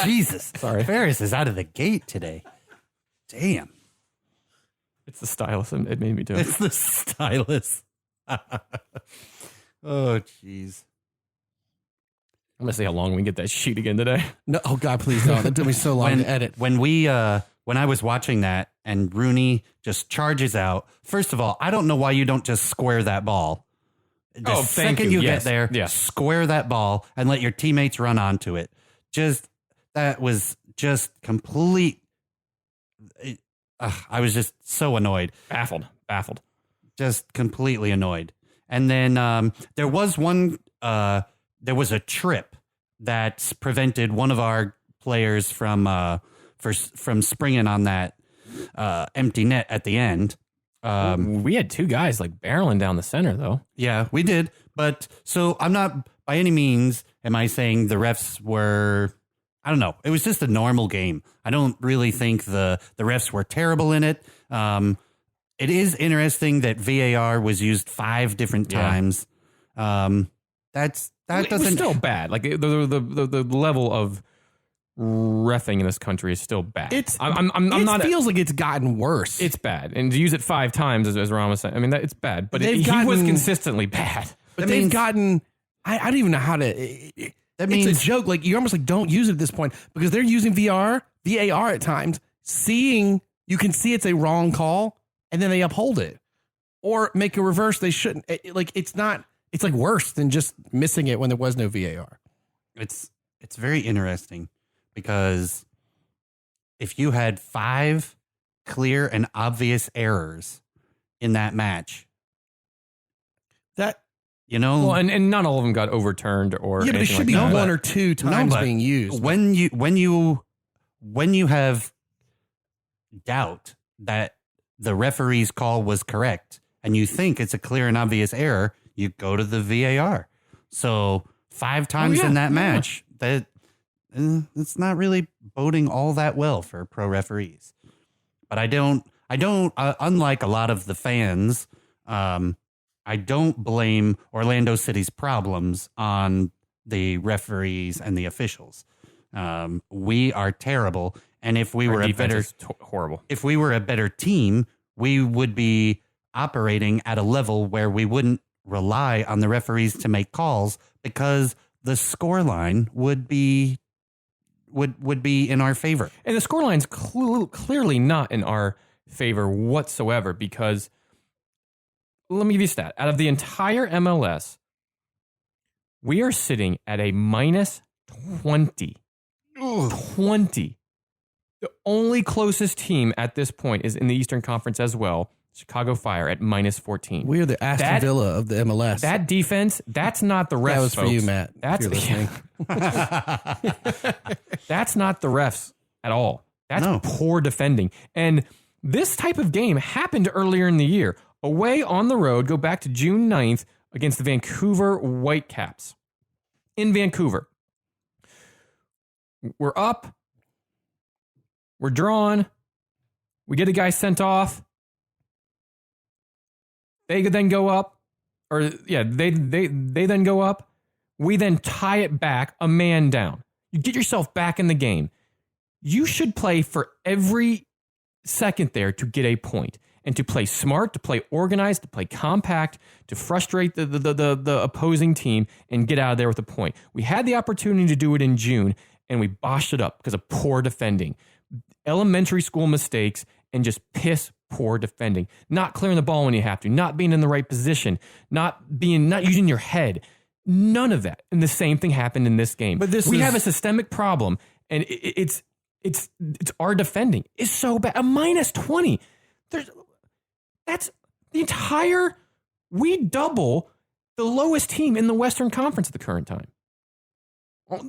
Jesus. Sorry. Ferris is out of the gate today. Damn. It's the stylus. It made me do it. It's the stylus. Oh, jeez. I'm going to see how long we can get that sheet again today. No, oh God, please don't. That took me so long to edit. When I was watching that and Rooney just charges out, first of all, I don't know why you don't just square that ball. The second you get there, square that ball and let your teammates run onto it. That was just complete. I was just so annoyed. Baffled. Just completely annoyed. And then there was a trip that prevented one of our players from springing on that empty net at the end. We had two guys like barreling down the center, though. Yeah, we did. But so I'm not by any means am I saying the refs were, I don't know. It was just a normal game. I don't really think the refs were terrible in it. It is interesting that VAR was used 5 different times. That It was doesn't still bad. Like the level of reffing in this country is still bad. It feels like it's gotten worse. It's bad, and to use it 5 times, as Ron was saying, I mean it's bad. But he was consistently bad. But they've gotten. I don't even know how to. That means it's a joke. Like you almost like don't use it at this point because they're using VAR at times. You can see it's a wrong call, and then they uphold it or make a reverse. They shouldn't. It's not. It's like worse than just missing it when there was no VAR. It's very interesting because if you had 5 clear and obvious errors in that match, well, and not all of them got overturned or but it should be one or two times being used. When you have doubt that the referee's call was correct and you think it's a clear and obvious error, you go to the VAR. So 5 times in that match, that it's not really boding all that well for pro referees. But I don't. Unlike a lot of the fans, I don't blame Orlando City's problems on the referees and the officials. We are terrible, and if we were horrible, if we were a better team, we would be operating at a level where we wouldn't rely on the referees to make calls because the scoreline would be in our favor. And the scoreline's clearly not in our favor whatsoever because let me give you a stat. Out of the entire MLS, we are sitting at a minus 20. 20. The only closest team at this point is in the Eastern Conference as well. Chicago Fire at minus 14. We are the Aston Villa of the MLS. That defense, that's not the refs. That was folks. for you, Matt. That's that's not the refs at all. That's poor defending. And this type of game happened earlier in the year. Away on the road, go back to June 9th against the Vancouver Whitecaps. In Vancouver. We're up. We're drawn. We get a guy sent off. They then go up. They then go up. We then tie it back, a man down. You get yourself back in the game. You should play for every second there to get a point. And to play smart, to play organized, to play compact, to frustrate the opposing team and get out of there with a point. We had the opportunity to do it in June, and we botched it up because of poor defending. Elementary school mistakes and just piss poor defending. Not clearing the ball when you have to, not being in the right position, not using your head. None of that. And the same thing happened in this game. But we have a systemic problem, and it's our defending is so bad. A minus 20. That's the entire. We double the lowest team in the Western Conference at the current time.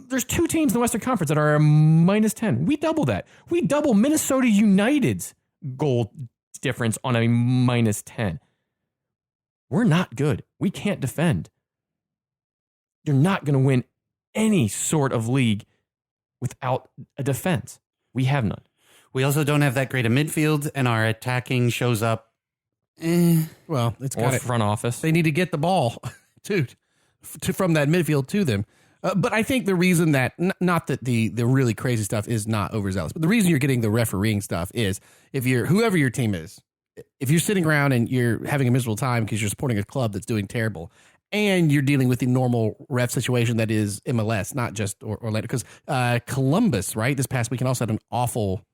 There's 2 teams in the Western Conference that are a minus 10. We double that. We double Minnesota United's goal difference on a minus 10. we're not good. We can't defend. You're not going to win any sort of league without a defense. We have none. We also don't have that great a midfield, and our attacking shows up. Well, it's Or got front office. They need to get the ball from that midfield to them. But I think the reason that, not that the really crazy stuff is not overzealous, but the reason you're getting the refereeing stuff is if you're, whoever your team is, if you're sitting around and you're having a miserable time because you're supporting a club that's doing terrible, and you're dealing with the normal ref situation that is MLS, not just Orlando, because Columbus, right, this past weekend also had an awful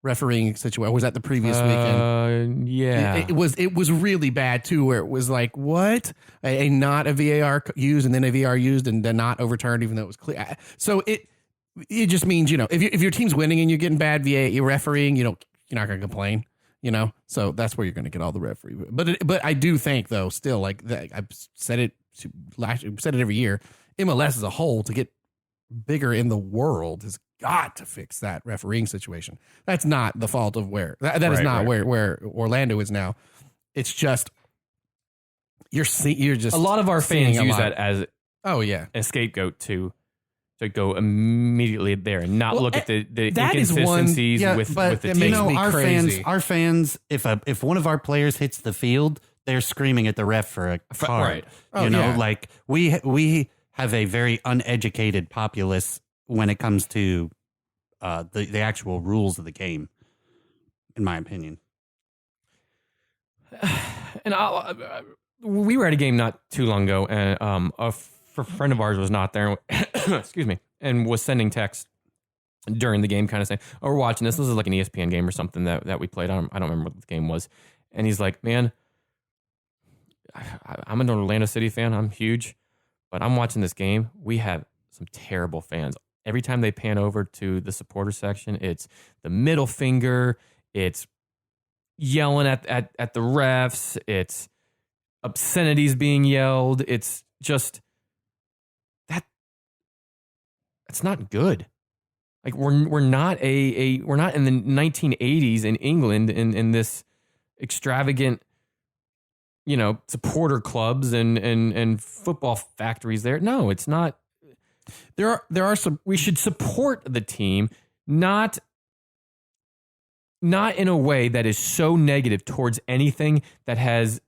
refereeing situation. Or was that the previous weekend? Yeah. It was really bad too, where it was like, what? A not a VAR used and then a VAR used and then not overturned, even though it was clear. So it just means, if your team's winning and you're getting bad VAR refereeing, you're not going to complain, So that's where you're going to get all the referee. But I do think though, still, like I've said it every year, MLS as a whole, to get bigger in the world, has got to fix that refereeing situation. That's not the fault of where that is not where Orlando is now. It's just you're just a lot of our fans use that as a scapegoat to go immediately there and not look at the that is inconsistencies with the team. Our fans, if one of our players hits the field, they're screaming at the ref for a card. Right. Like we have a very uneducated populace when it comes to the actual rules of the game, in my opinion. And we were at a game not too long ago, and a friend of ours was not there. Excuse me, and was sending texts during the game, kind of saying, "Oh, we're watching this. This is like an ESPN game or something that we played. I don't remember what the game was." And he's like, "Man, I'm an Orlando City fan. I'm huge, but I'm watching this game. We have some terrible fans. Every time they pan over to the supporter section, it's the middle finger, it's yelling at the refs, it's obscenities being yelled. It's just that's not good. Like we're not we're not in the 1980s in England in this extravagant, supporter clubs and football factories there. No, it's not. There are some. We should support the team, not in a way that is so negative towards anything that has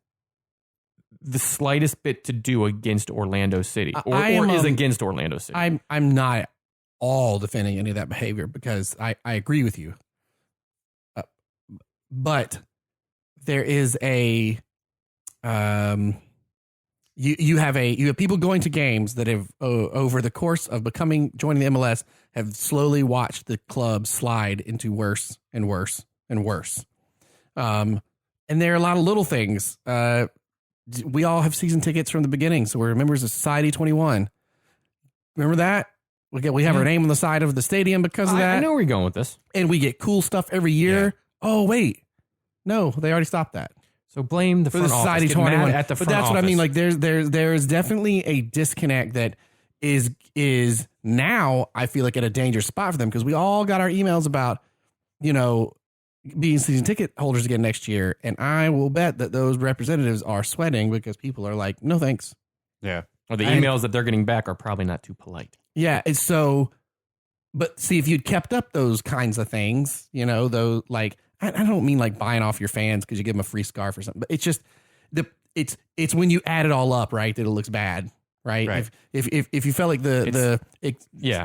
the slightest bit to do against Orlando City or is against Orlando City. I'm not at all defending any of that behavior because I agree with you. But there is a you have people going to games that have over the course of joining the MLS have slowly watched the club slide into worse and worse and worse. And there are a lot of little things. We all have season tickets from the beginning, so we're members of Society 21. Remember that? We have our name on the side of the stadium because of that. I know where you're going with this. And we get cool stuff every year. Yeah. Oh, wait. No, they already stopped that. So blame the front office. Get mad at the front office. But that's what I mean. Like there is definitely a disconnect that is now, I feel like, at a dangerous spot for them because we all got our emails about, being season ticket holders again next year. And I will bet that those representatives are sweating because people are like, no, thanks. Yeah. Or the emails that they're getting back are probably not too polite. Yeah. It's so, but see, if you'd kept up those kinds of things, those like, I don't mean like buying off your fans because you give them a free scarf or something, but it's just it's when you add it all up, right, that it looks bad, right? If you felt like you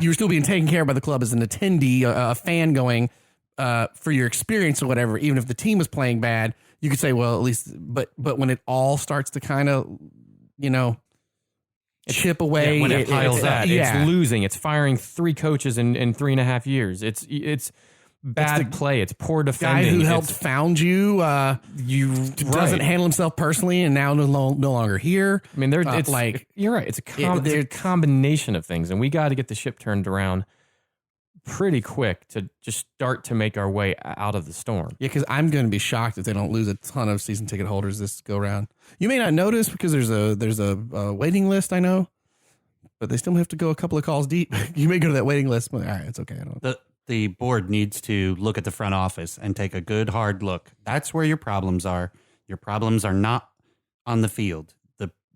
were still being taken care of by the club as an attendee, a fan going for your experience or whatever, even if the team was playing bad, you could say, well, at least, but when it all starts to kind of, chip away, when it piles up, it's losing, it's firing 3 coaches in 3.5 years. It's bad play. It's poor defending. Guy who helped found you doesn't handle himself personally, and now no longer here. I mean, it's like you're right. It's a combination of things, and we got to get the ship turned around pretty quick to just start to make our way out of the storm. Yeah, because I'm going to be shocked if they don't lose a ton of season ticket holders this go round. You may not notice because there's a waiting list. I know, but they still have to go a couple of calls deep. You may go to that waiting list. But, all right, it's okay. I don't. The board needs to look at the front office and take a good hard look. That's where your problems are. Your problems are not on the field.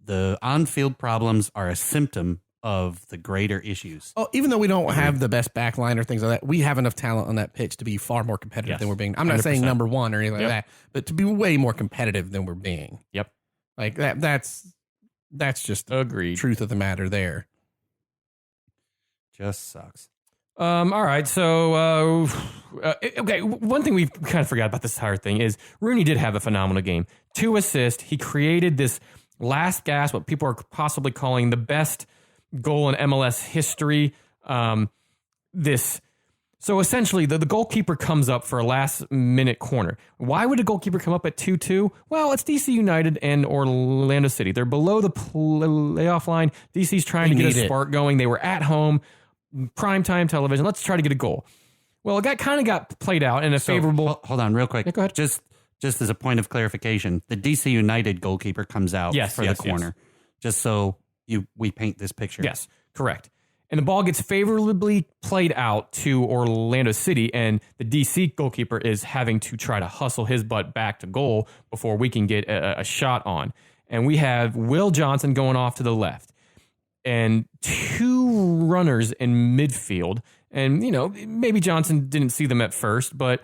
The on-field problems are a symptom of the greater issues. Oh, even though we don't have the best back line or things like that, we have enough talent on that pitch to be far more competitive than we're being. I'm not 100%. saying number one or anything like that, but to be way more competitive than we're being. Yep. Like that's just the Agreed. truth of the matter there. Just sucks. All right. So, okay. One thing we kind of forgot about this entire thing is Rooney did have a phenomenal game. 2 assists. He created this last gasp, what people are possibly calling the best goal in MLS history. So essentially, the goalkeeper comes up for a last-minute corner. Why would a goalkeeper come up at 2-2? Well, it's DC United and Orlando City. They're below the playoff line. DC's trying to get a spark going. They were at home, primetime television. Let's try to get a goal. Well, it kind of got played out in a favorable... Hold on real quick. Yeah, go ahead. Just as a point of clarification, the DC United goalkeeper comes out for the corner. Just so we paint this picture. Yes, correct. And the ball gets favorably played out to Orlando City, and the DC goalkeeper is having to try to hustle his butt back to goal before we can get a shot on. And we have Will Johnson going off to the left, and 2 runners in midfield. And, maybe Johnson didn't see them at first, but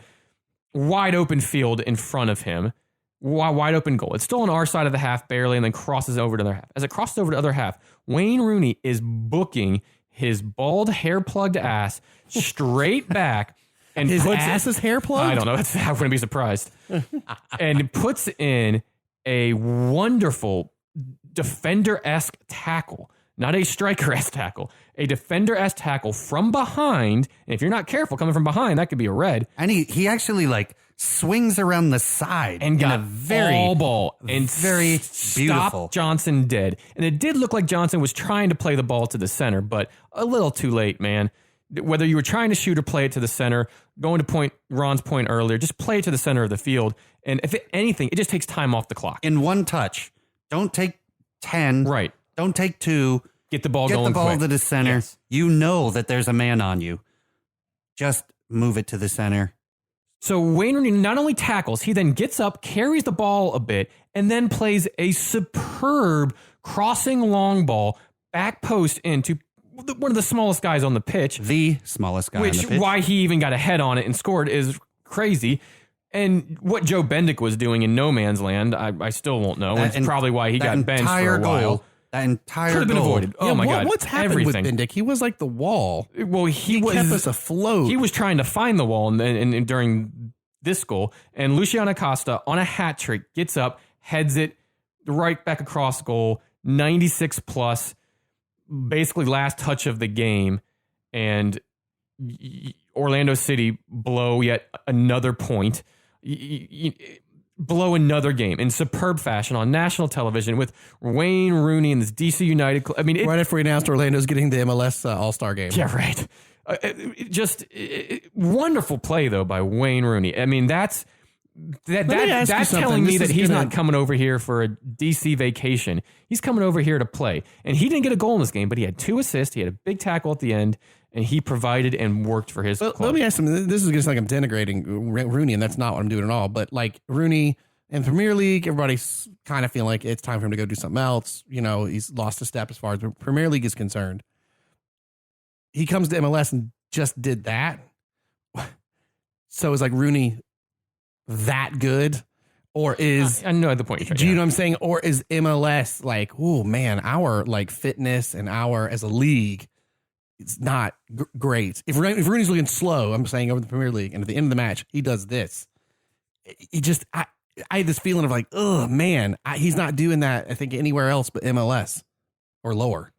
wide open field in front of him. Wide open goal. It's still on our side of the half barely, and then crosses over to the other half. As it crosses over to the other half, Wayne Rooney is booking his bald hair-plugged ass straight back. And his ass is hair-plugged? I don't know. I wouldn't be surprised. And puts in a wonderful defender-esque tackle. Not a striker-esque tackle. A defender-esque tackle from behind. And if you're not careful coming from behind, that could be a red. And he actually swings around the side and got a very all ball and very beautiful. Stopped Johnson dead. And it did look like Johnson was trying to play the ball to the center, but a little too late, man. Whether you were trying to shoot or play it to the center, going to Ron's point earlier, just play it to the center of the field. And if anything, it just takes time off the clock. In one touch. Don't take 10. Right. Don't take 2. Get the ball going quick. Get the ball to the center. Yes. You know that there's a man on you. Just move it to the center. So Wayne Rooney not only tackles, he then gets up, carries the ball a bit, and then plays a superb crossing long ball back post into one of the smallest guys on the pitch. The smallest guy on the pitch. Which, why he even got a head on it and scored is crazy. And what Joe Bendick was doing in no man's land, I still won't know. It's probably why he got benched for a while. That entire could have been goal. avoided. Oh my God! What's happened Everything. with Bendick? He was like the wall. Well, he kept us afloat. He was trying to find the wall, and during this goal, and Luciano Costa on a hat trick gets up, heads it right back across goal, 96 plus, basically last touch of the game, and Orlando City blow yet another point. Blow another game in superb fashion on national television with Wayne Rooney and this DC United. Right after we announced Orlando's getting the MLS All-Star game. Yeah, right. Wonderful play though by Wayne Rooney. I mean, that's telling me that he's not coming over here for a DC vacation. He's coming over here to play. And he didn't get a goal in this game, but he had 2 assists. He had a big tackle at the end, and he provided and worked for his club. Let me ask him. This is just like I'm denigrating Rooney, and that's not what I'm doing at all. But like Rooney in Premier League, everybody's kind of feeling like it's time for him to go do something else. He's lost a step as far as the Premier League is concerned. He comes to MLS and just did that. So is like Rooney that good, or is I know the point. Do you know what I'm saying? Or is MLS like, oh man, our like fitness and our as a league, it's not great. If Rooney's looking slow, I'm saying over the Premier League, and at the end of the match he does this, I had this feeling of like, oh man, he's not doing that. I think anywhere else but MLS or lower.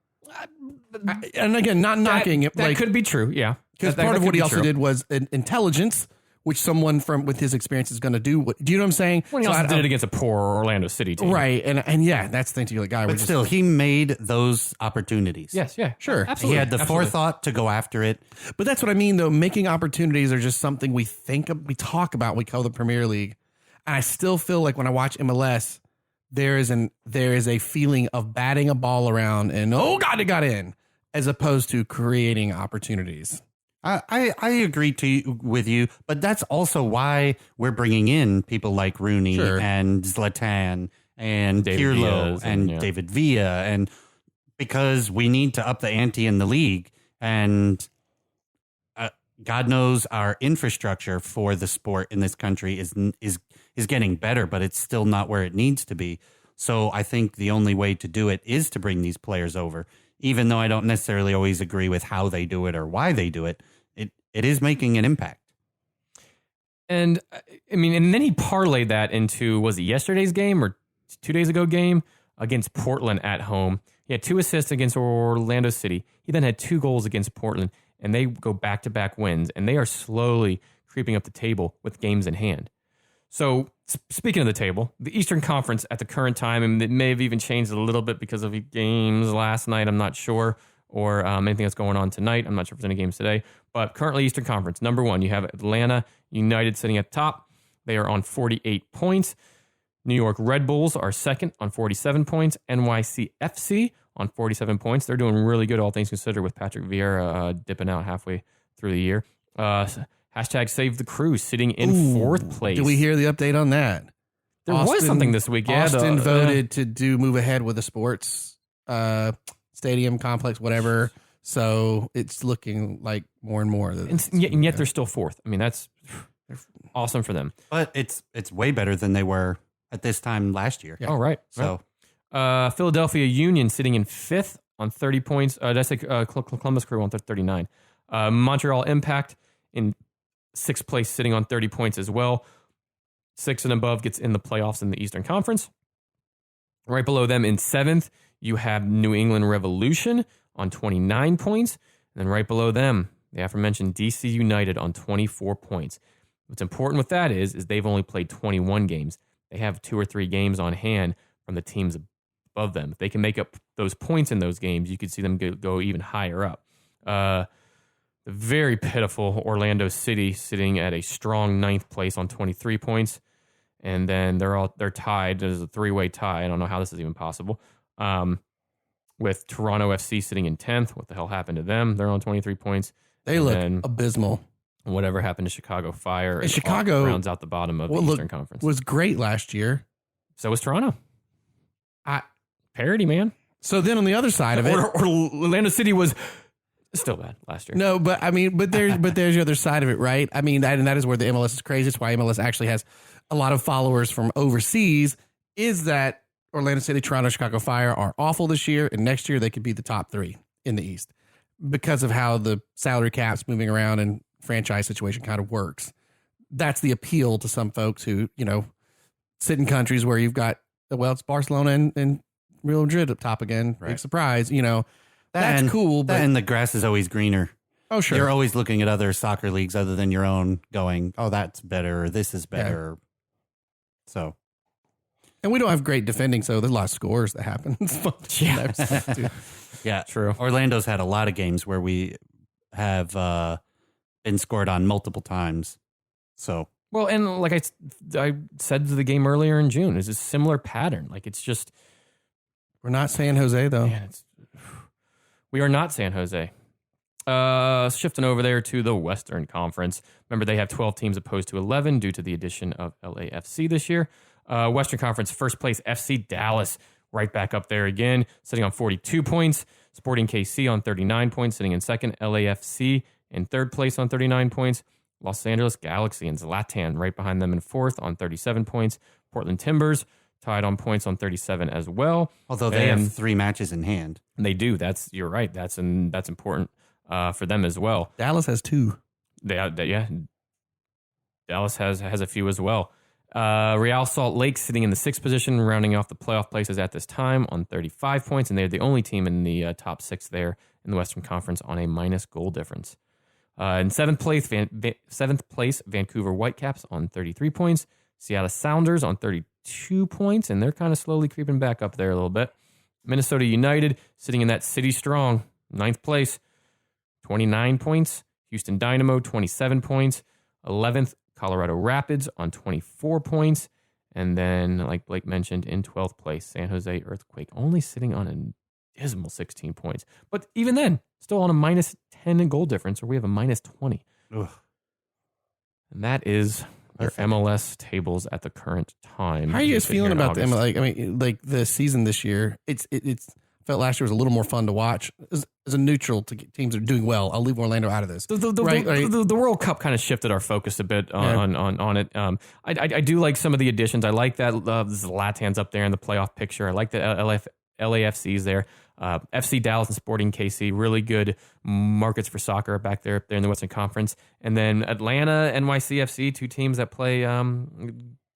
And again, not knocking it. That could be true. Yeah, because part of what he also did was intelligence, which someone with his experience is going to do. Do you know what I'm saying? When he also did it against a poor Orlando City team. Right. And yeah, that's the thing to you, like, guy. But still, he made those opportunities. Yes. Yeah. Sure. Absolutely. He had the forethought to go after it. But that's what I mean, though. Making opportunities are just something we talk about. We call the Premier League. And I still feel like when I watch MLS, there is a feeling of batting a ball around and, oh God, it got in, as opposed to creating opportunities. I agree with you, but that's also why we're bringing in people like Rooney and Zlatan and David Pirlo Villa's and yeah. David Villa, and because we need to up the ante in the league, and God knows our infrastructure for the sport in this country is getting better, but it's still not where it needs to be. So I think the only way to do it is to bring these players over, even though I don't necessarily always agree with how they do it or why they do it. It is making an impact. And I mean, and then he parlayed that into, was it yesterday's game or 2 days ago game against Portland at home? He had 2 assists against Orlando City. He then had 2 goals against Portland, and they go back-to-back wins, and they are slowly creeping up the table with games in hand. So speaking of the table, the Eastern Conference at the current time, and it may have even changed a little bit because of games last night, I'm not sure, or anything that's going on tonight. I'm not sure if there's any games today. But currently Eastern Conference, number 1, you have Atlanta United sitting at the top. They are on 48 points. New York Red Bulls are second on 47 points. NYCFC on 47 points. They're doing really good, all things considered, with Patrick Vieira dipping out halfway through the year. Hashtag Save the Crew sitting in 4th place. Did we hear the update on that? There was something this week. Yeah, Austin voted to move ahead with a sports stadium complex, whatever. So it's looking like more and more. And yet they're still 4th. I mean, that's awesome for them. But it's way better than they were at this time last year. Yeah. Oh, right. So Philadelphia Union sitting in 5th on 30 points. That's Columbus Crew on 39. Montreal Impact in 6th place, sitting on 30 points as well. 6 and above gets in the playoffs in the Eastern Conference. Right below them in 7th, you have New England Revolution on 29 points. And then right below them, the aforementioned DC United on 24 points. What's important with that is they've only played 21 games. They have 2 or 3 games on hand from the teams above them. If they can make up those points in those games, you could see them go even higher up. The very pitiful Orlando City sitting at a strong 9th place on 23 points. And then they're tied. There's a 3-way tie. I don't know how this is even possible. With Toronto FC sitting in 10th. What the hell happened to them? They're on 23 points. They look abysmal. Whatever happened to Chicago Fire? And Chicago rounds out the bottom of the Eastern Conference. Was great last year. So was Toronto. Parity, man. So then on the other side of it, Orlando City was still bad last year. No, but I mean, but there's the other side of it, right? I mean, and that is where the MLS is crazy. It's why MLS actually has a lot of followers from overseas. Is that Orlando City, Toronto, Chicago Fire are awful this year, and next year they could be the top 3 in the East because of how the salary cap's moving around and franchise situation kind of works. That's the appeal to some folks who, sit in countries where you've got, it's Barcelona and Real Madrid up top again. Right. Big surprise, that's cool. But and the grass is always greener. Oh, sure. You're always looking at other soccer leagues other than your own going, oh, that's better. Or this is better. Yeah. So. And we don't have great defending, so there's a lot of scores that happen. Yeah, true. Orlando's had a lot of games where we have been scored on multiple times. So. Well, and like I said to the game earlier in June, it's a similar pattern. Like it's just. We're not San Jose, though. Man, we are not San Jose. Shifting over there to the Western Conference. Remember, they have 12 teams opposed to 11 due to the addition of LAFC this year. Western Conference, first place, FC Dallas, right back up there again, sitting on 42 points. Sporting KC on 39 points, sitting in second. LAFC in third place on 39 points. Los Angeles Galaxy and Zlatan right behind them in fourth on 37 points. Portland Timbers tied on points on 37 as well. Although they have 3 matches in hand. They do. You're right. That's important for them as well. Dallas has 2. Yeah. Dallas has a few as well. Real Salt Lake sitting in the 6th position, rounding off the playoff places at this time on 35 points, and they're the only team in the top 6 there in the Western Conference on a minus goal difference. In 7th place, Vancouver Whitecaps on 33 points. Seattle Sounders on 32 points, and they're kind of slowly creeping back up there a little bit. Minnesota United sitting in that city strong, 9th place, 29 points. Houston Dynamo, 27 points. 11th, Colorado Rapids on 24 points. And then, like Blake mentioned, in 12th place, San Jose Earthquake, only sitting on a dismal 16 points. But even then, still on a minus 10 goal difference, or we have a minus 20. Ugh. And that is their MLS tables at the current time. How are you guys feeling about them? August. Like the season this year? It's felt last year was a little more fun to watch as a neutral to get teams that are doing well. I'll leave Orlando out of this. The World Cup kind of shifted our focus a bit on it. I do like some of the additions. I like that Zlatan's up there in the playoff picture. I like that LAFC's there. FC Dallas and Sporting KC, really good markets for soccer back there in the Western Conference. And then Atlanta, NYCFC, two teams that play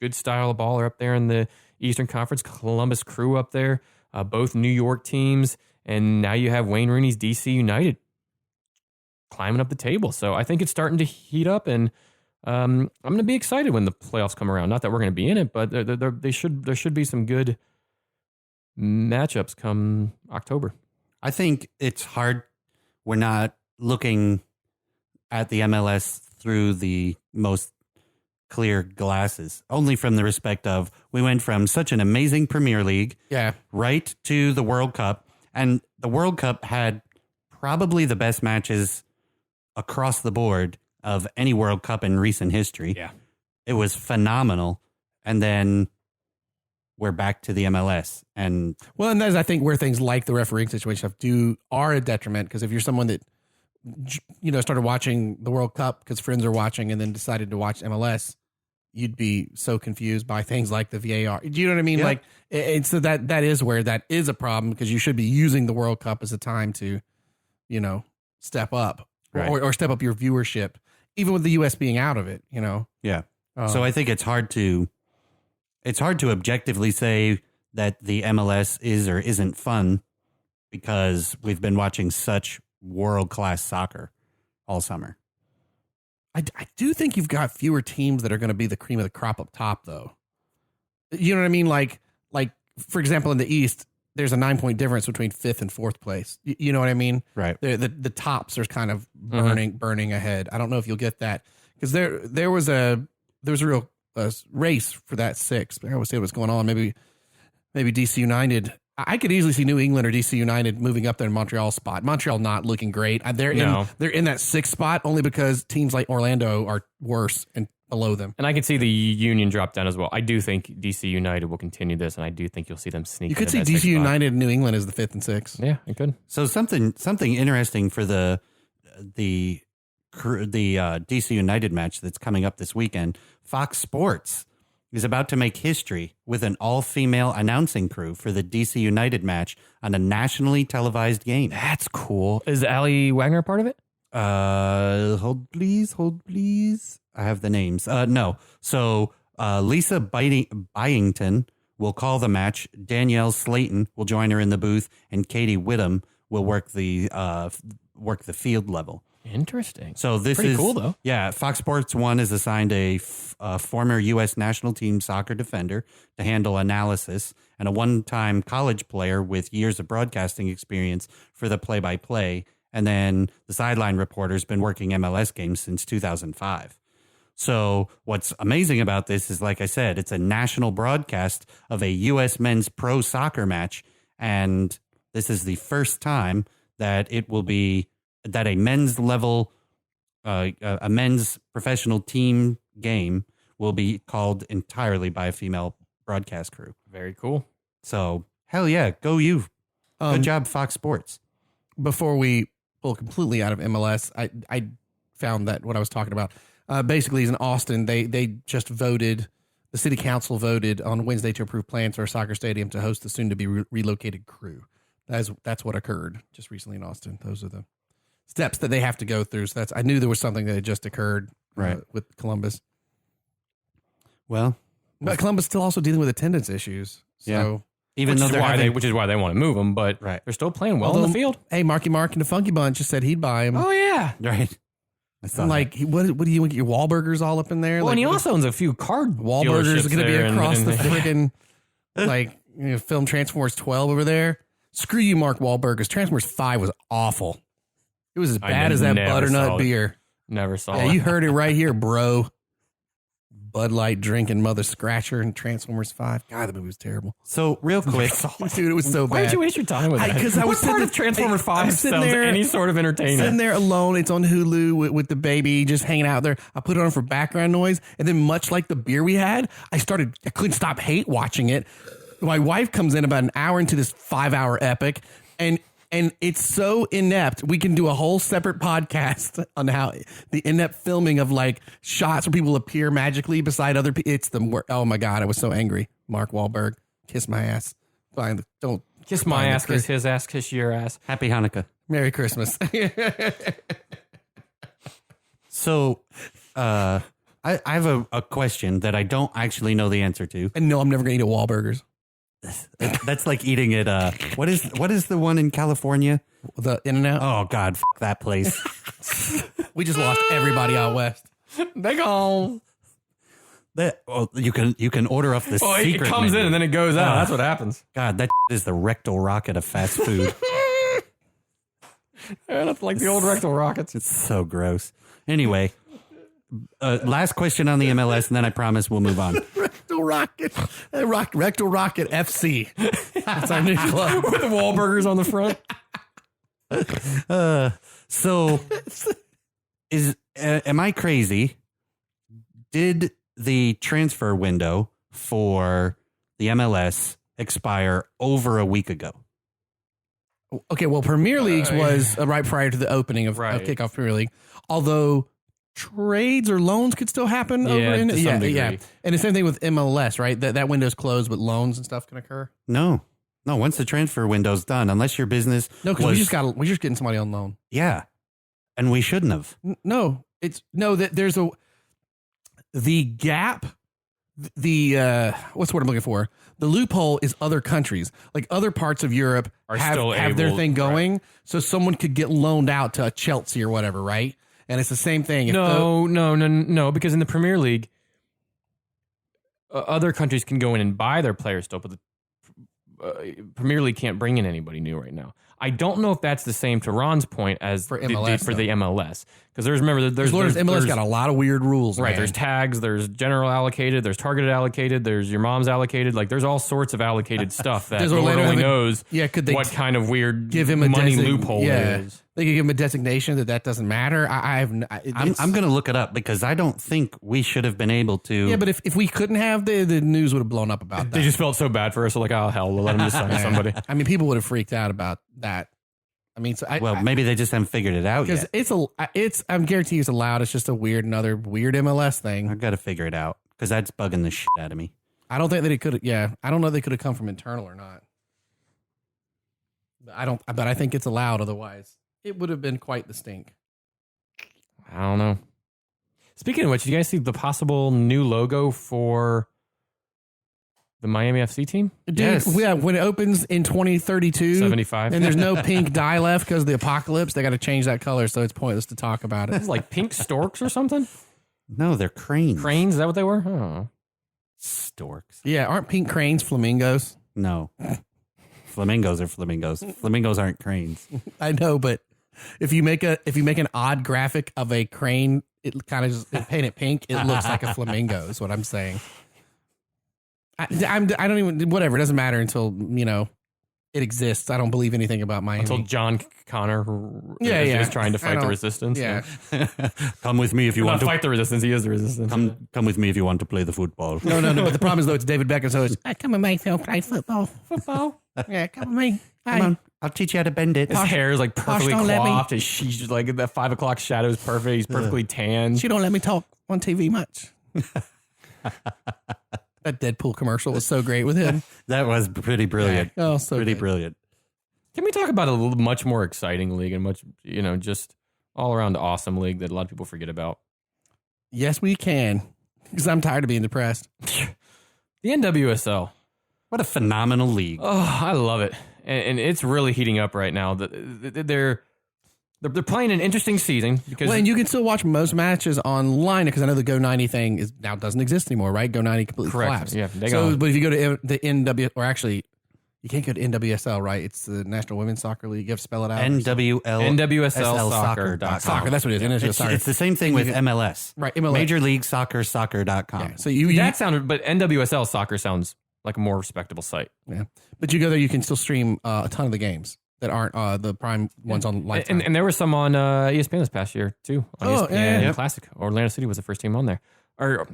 good style of ball are up there in the Eastern Conference. Columbus Crew up there, both New York teams. And now you have Wayne Rooney's DC United climbing up the table. So I think it's starting to heat up, and I'm going to be excited when the playoffs come around. Not that we're going to be in it, but there should be some good matchups come October. I think it's hard. We're not looking at the MLS through the most clear glasses, only from the respect of we went from such an amazing Premier League right to the World Cup. And the World Cup had probably the best matches across the board of any World Cup in recent history. Yeah. It was phenomenal. And then we're back to the MLS. And that's, I think, where things like the refereeing situation are a detriment, because if you're someone that, started watching the World Cup because friends are watching and then decided to watch MLS, you'd be so confused by things like the VAR. Do you know what I mean? Yeah. Like, it's so that is where that is a problem, because you should be using the World Cup as a time to, step up or step up your viewership, even with the U.S. being out of it, Yeah. So I think it's hard to objectively say that the MLS is or isn't fun, because we've been watching such world-class soccer all summer. I do think you've got fewer teams that are going to be the cream of the crop up top, though. You know what I mean? Like for example, in the East, there's a 9-point difference between 5th and 4th place. You know what I mean? Right. The tops are kind of burning ahead. I don't know if you'll get that, because there was a real race for that 6th. I always say what's going on. Maybe DC United. I could easily see New England or DC United moving up there in Montreal spot. Montreal not looking great. They're in that 6th spot only because teams like Orlando are worse and below them. And I can see the Union drop down as well. I do think DC United will continue this, and I do think you'll see them sneak. You could see DC United and New England as the 5th and 6th. Yeah, it could. So something interesting for the DC United match that's coming up this weekend. Fox Sports is about to make history with an all-female announcing crew for the DC United match on a nationally televised game. That's cool. Is Ali Wagner a part of it? Hold please. I have the names. No. So Lisa Byington will call the match. Danielle Slayton will join her in the booth, and Katie Whittam will work the field level. Interesting. So this pretty is cool, though. Yeah, Fox Sports 1 is assigned a former U.S. national team soccer defender to handle analysis, and a one-time college player with years of broadcasting experience for the play-by-play. And then the sideline reporter's been working MLS games since 2005. So what's amazing about this is, like I said, it's a national broadcast of a U.S. men's pro soccer match, and this is the first time that it will be that a men's level, a men's professional team game will be called entirely by a female broadcast crew. Very cool. So, hell yeah, go you. Good job, Fox Sports. Before we pull completely out of MLS, I found that what I was talking about basically is in Austin. They just voted, the city council voted on Wednesday to approve plans for a soccer stadium to host the soon-to-be relocated crew. That's what occurred just recently in Austin. Those are the steps that they have to go through. So I knew there was something that had just occurred with Columbus. Well, but Columbus still also dealing with attendance issues. So yeah. Even though which is why they want to move them, but they're still playing well in the field. Hey, Marky Mark and the Funky Bunch just said he'd buy him. Oh yeah, right. I'm like, what do you want? Get your Wahlburgers all up in there? Well, like, and he also owns a few card Wahlburgers are going to be across the friggin' like film Transformers 12 over there. Screw you, Mark Wahlberg. Transformers 5 was awful. It was as bad as that butternut beer. Never saw it. Yeah, you heard it right here, bro. Bud Light drinking Mother Scratcher and Transformers 5. God, the movie was terrible. So real quick, Dude, it was so bad. Why did you waste your time with that? Because I was what part of Transformers 5 sounds any sort of entertainment? Sitting there alone. It's on Hulu with the baby just hanging out there. I put it on for background noise. And then much like the beer we had, I couldn't stop hate watching it. My wife comes in about an hour into this 5-hour epic. And it's so inept. We can do a whole separate podcast on how the inept filming of like shots where people appear magically beside other people. It's the worst. Oh my God. I was so angry. Mark Wahlberg, kiss my ass. Fine. Don't kiss my ass, kiss his ass, kiss your ass. Happy Hanukkah. Merry Christmas. So, I have a question that I don't actually know the answer to. And no, I'm never going to eat at Wahlburgers. That's like eating at what is the one in California? The In-N-Out? Oh God, that place. We just lost everybody out west. They gone. You can order off the secret. It comes menu. in and then it goes out. That's what happens. God, that is the rectal rocket of fast food. That's like the old rectal rockets. It's so gross. Anyway, last question on the MLS, and then I promise we'll move on. Rectal Rocket. Rectal Rocket FC. That's our new club. With the Wahlburgers on the front. So, am I crazy? Did the transfer window for the MLS expire over a week ago? Okay, well, Premier League's was right prior to the opening of kickoff Premier League. Although trades or loans could still happen over in to some degree. And the same thing with MLS, right? That window's closed, but loans and stuff can occur. No. Once the transfer window's done, unless your business because we're just getting somebody on loan. Yeah, and we shouldn't have. There's the gap. What's the word I'm looking for? The loophole is other countries, like other parts of Europe have their thing going, right. So someone could get loaned out to a Chelsea or whatever, right? And it's the same thing. No, because in the Premier League, other countries can go in and buy their players still, but the Premier League can't bring in anybody new right now. I don't know if that's the same to Ron's point as for MLS, the MLS. Because there's MLS got a lot of weird rules. Right. Man. There's tags, there's general allocated, there's targeted allocated, there's your mom's allocated. Like there's all sorts of allocated stuff that Lord only knows what kind of weird give him a money loophole there is. They could give him a designation that doesn't matter. I'm going to look it up because I don't think we should have been able to. Yeah, but if we couldn't have, the news would have blown up about that. They just felt so bad for us. So like, oh, hell, we'll let them just sign somebody. I mean, people would have freaked out about that. I mean, maybe they just haven't figured it out yet. Because I'm guaranteed it's allowed. It's just another weird MLS thing. I've got to figure it out because that's bugging the shit out of me. I don't think that it could. Yeah, I don't know if they could have come from internal or not. But I think it's allowed. Otherwise, it would have been quite the stink. I don't know. Speaking of which, did you guys see the possible new logo for the Miami FC team? Dude, yes. Yeah, when it opens in 2032, 75, and there's no pink dye left because of the apocalypse, they got to change that color, so it's pointless to talk about it. It's like pink storks or something? No, they're cranes. Cranes? Is that what they were? Oh. Storks. Yeah, aren't pink cranes flamingos? No. Flamingos are flamingos. Flamingos aren't cranes. I know, but if you make an odd graphic of a crane, it kind of just paint it pink, it looks like a flamingo, is what I'm saying. I don't even, whatever. It doesn't matter until, it exists. I don't believe anything about Miami. Until John Connor is trying to fight the resistance. Yeah. Come with me if you want to fight the resistance. He is the resistance. Come with me if you want to play the football. No. But the problem is, though, it's David Beckham. So it's, come with me if you'll play football. Football? Yeah, come with me. Come on. I'll teach you how to bend it. His hair is like perfectly coiffed. And she's just like, that 5 o'clock shadow is perfect. He's perfectly tan. She don't let me talk on TV much. That Deadpool commercial was so great with him. That was pretty brilliant. Yeah. Oh, so pretty good. Brilliant. Can we talk about a much more exciting league and much, just all around awesome league that a lot of people forget about? Yes, we can. Because I'm tired of being depressed. The NWSL. What a phenomenal league. Oh, I love it. And it's really heating up right now. They're playing an interesting season because and you can still watch most matches online because I know the Go 90 thing doesn't exist anymore, right? Go 90 completely collapsed. Yeah, but if you go to the NW, or actually You can't go to NWSL, right? It's the National Women's Soccer League. You have to spell it out. NWSL Soccer, that's what it is. NWSL It's the same thing with MLS. Right, MLS. Major League Soccer, soccer.com. Yeah, so you That sounded, but NWSL soccer sounds like a more respectable site. yeah. But you go there, you can still stream a ton of the games that aren't the prime ones on Lifetime. And there were some on ESPN this past year too. On ESPN yeah. Classic. Orlando City was the first team on there. Oh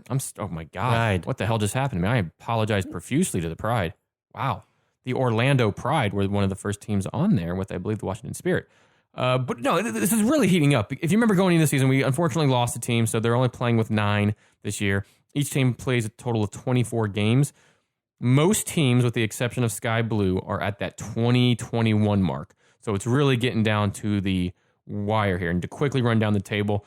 my God. Pride. What the hell just happened to me? I apologize profusely to the Pride. Wow. The Orlando Pride were one of the first teams on there with, I believe, the Washington Spirit. But no, this is really heating up. If you remember going into the season, we unfortunately lost a team, so they're only playing with 9 this year. Each team plays a total of 24 games. Most teams, with the exception of Sky Blue, are at that 2021 mark. So it's really getting down to the wire here. And to quickly run down the table,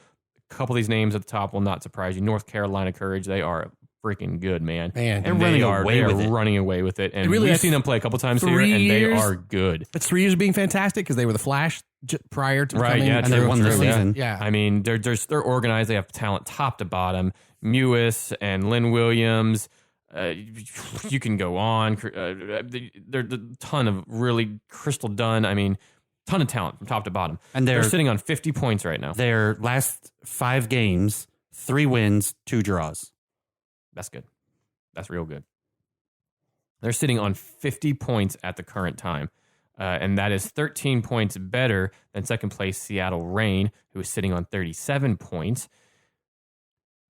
a couple of these names at the top will not surprise you. North Carolina Courage, they are freaking good, man. Man, And they are running away with it. And really we've has seen them play a couple times here, 3 and they years. are good. It's 3 years of being fantastic because they were the Flash prior to Right, becoming. yeah, And they won the season. Yeah. I mean, they're organized. They have talent top to bottom. Mewis and Lynn Williams. You can go on. There's a ton of really Crystal Dunn. I mean, ton of talent from top to bottom. And they're sitting on 50 points right now. Their last 5 games, 3 wins, 2 draws. That's good. That's real good. They're sitting on 50 points at the current time. And that is 13 points better than second place Seattle Reign, who is sitting on 37 points.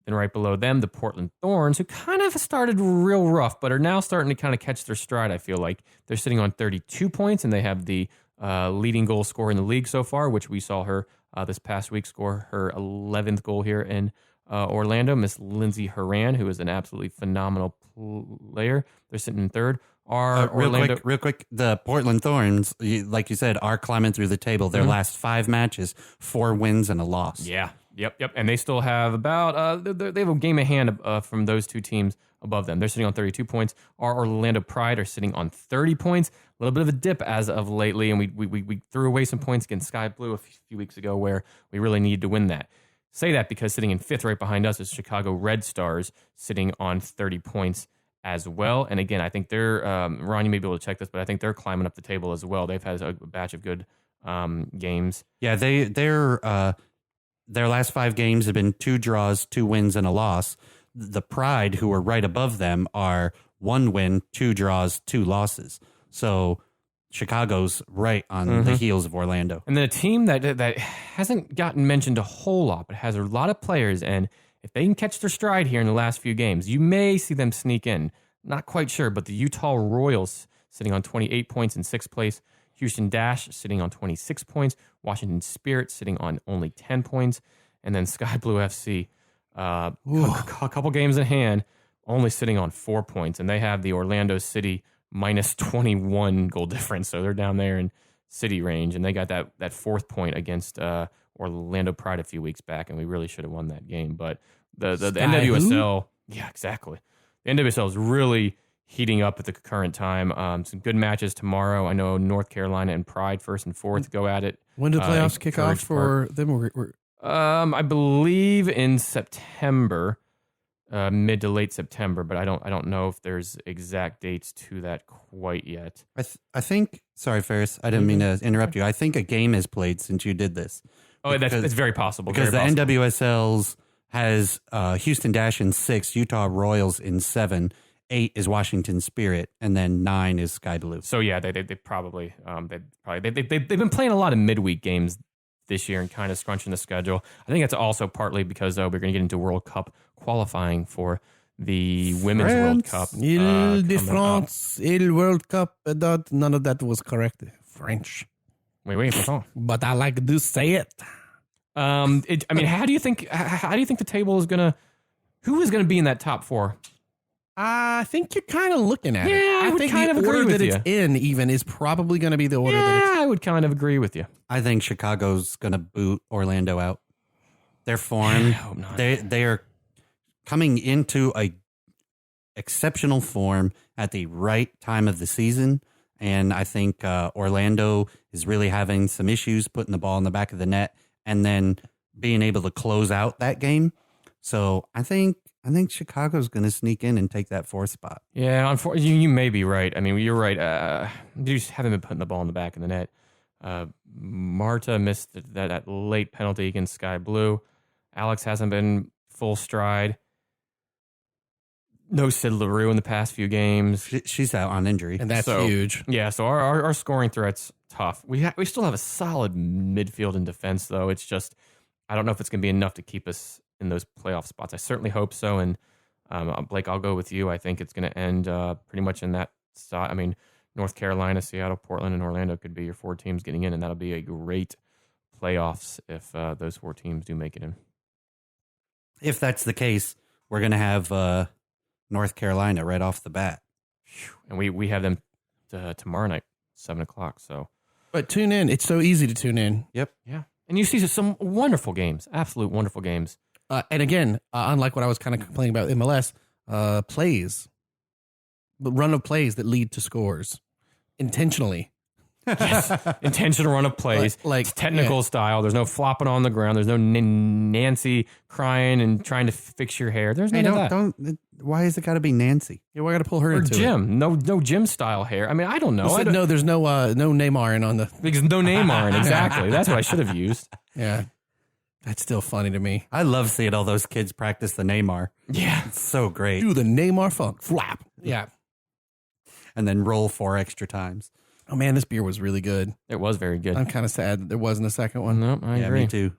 Then right below them, the Portland Thorns, who kind of started real rough, but are now starting to kind of catch their stride, I feel like. They're sitting on 32 points, and they have the leading goal scorer in the league so far, which we saw her this past week score her 11th goal here in Orlando. Miss Lindsay Horan, who is an absolutely phenomenal player. They're sitting in third. Real quick, the Portland Thorns, like you said, are climbing through the table. Their last 5 matches, 4 wins and a loss. Yeah. Yep. And they still have about, they have a game of hand from those 2 teams above them. They're sitting on 32 points. Our Orlando Pride are sitting on 30 points. A little bit of a dip as of lately, and we threw away some points against Sky Blue a few weeks ago where we really needed to win that. Say that because sitting in 5th right behind us is Chicago Red Stars, sitting on 30 points as well. And again, I think they're, Ron, you may be able to check this, but I think they're climbing up the table as well. They've had a batch of good games. Yeah, their last 5 games have been 2 draws, 2 wins, and a loss. The Pride, who are right above them, are 1 win, 2 draws, 2 losses. So Chicago's right on the heels of Orlando. And then a team that hasn't gotten mentioned a whole lot, but has a lot of players, and if they can catch their stride here in the last few games, you may see them sneak in. Not quite sure, but the Utah Royals sitting on 28 points in 6th place. Houston Dash sitting on 26 points. Washington Spirit sitting on only 10 points. And then Sky Blue FC, a couple games in hand, only sitting on 4 points. And they have the Orlando City minus 21 goal difference. So they're down there in city range. And they got that 4th point against Orlando Pride a few weeks back. And we really should have won that game. But the NWSL, yeah, exactly. The NWSL is really heating up at the current time. Some good matches tomorrow. I know North Carolina and Pride 1st and 4th go at it. When do the playoffs kick off for them? I believe in September, mid to late September, but I don't know if there's exact dates to that quite yet. I think. Sorry, Ferris. I didn't mean to interrupt you. I think a game is played since you did this. Oh, that's very possible. Because very the possible. NWSL's has Houston Dash in 6, Utah Royals in 7. 8 is Washington Spirit, and then 9 is Sky Blue. So yeah, they've been playing a lot of midweek games this year and kind of scrunching the schedule. I think that's also partly because we're going to get into World Cup qualifying for the Women's World Cup. Ile de France, Il World Cup. None of that was correct. French. Wait, but I like to say it. I mean, how do you think the table is gonna? Who is gonna be in that top 4? I think you're kind of looking at it. Yeah, I would think kind of the agree order with that you. it's in even is probably going to be the order that Yeah, it's. I would kind of agree with you. I think Chicago's going to boot Orlando out. Their form, I hope not. they are coming into a exceptional form at the right time of the season, and I think Orlando is really having some issues putting the ball in the back of the net and then being able to close out that game. So I think I think Chicago's going to sneak in and take that 4th spot. Yeah, unfortunately, you may be right. I mean, you're right. You just haven't been putting the ball in the back of the net. Marta missed that late penalty against Sky Blue. Alex hasn't been full stride. No Sid LaRue in the past few games. She's out on injury. And that's huge. Yeah, so our scoring threat's tough. We still have a solid midfield and defense, though. It's just, I don't know if it's going to be enough to keep us in those playoff spots. I certainly hope so. And Blake, I'll go with you. I think it's going to end pretty much in that side. I mean, North Carolina, Seattle, Portland, and Orlando could be your 4 teams getting in, and that'll be a great playoffs if those 4 teams do make it in. If that's the case, we're going to have North Carolina right off the bat. And we have them tomorrow night, 7:00. So, but tune in. It's so easy to tune in. Yep. Yeah. And you see some wonderful games, absolute wonderful games. And again, unlike what I was kind of complaining about MLS, plays, the run of plays that lead to scores intentionally. Yes. Intentional run of plays, like technical style. There's no flopping on the ground. There's no Nancy crying and trying to fix your hair. There's none of that. Why has it got to be Nancy? Yeah, why got to pull her Or into Jim. It? No Jim style hair. I mean, I don't know. No, there's no Neymar in on the. Because no Neymar in. Exactly. That's what I should have used. Yeah. That's still funny to me. I love seeing all those kids practice the Neymar. Yeah. It's so great. Do the Neymar funk. Flap. Yeah. And then roll 4 extra times. Oh, man, this beer was really good. It was very good. I'm kind of sad that there wasn't a second one. No, I Yeah, agree. me too.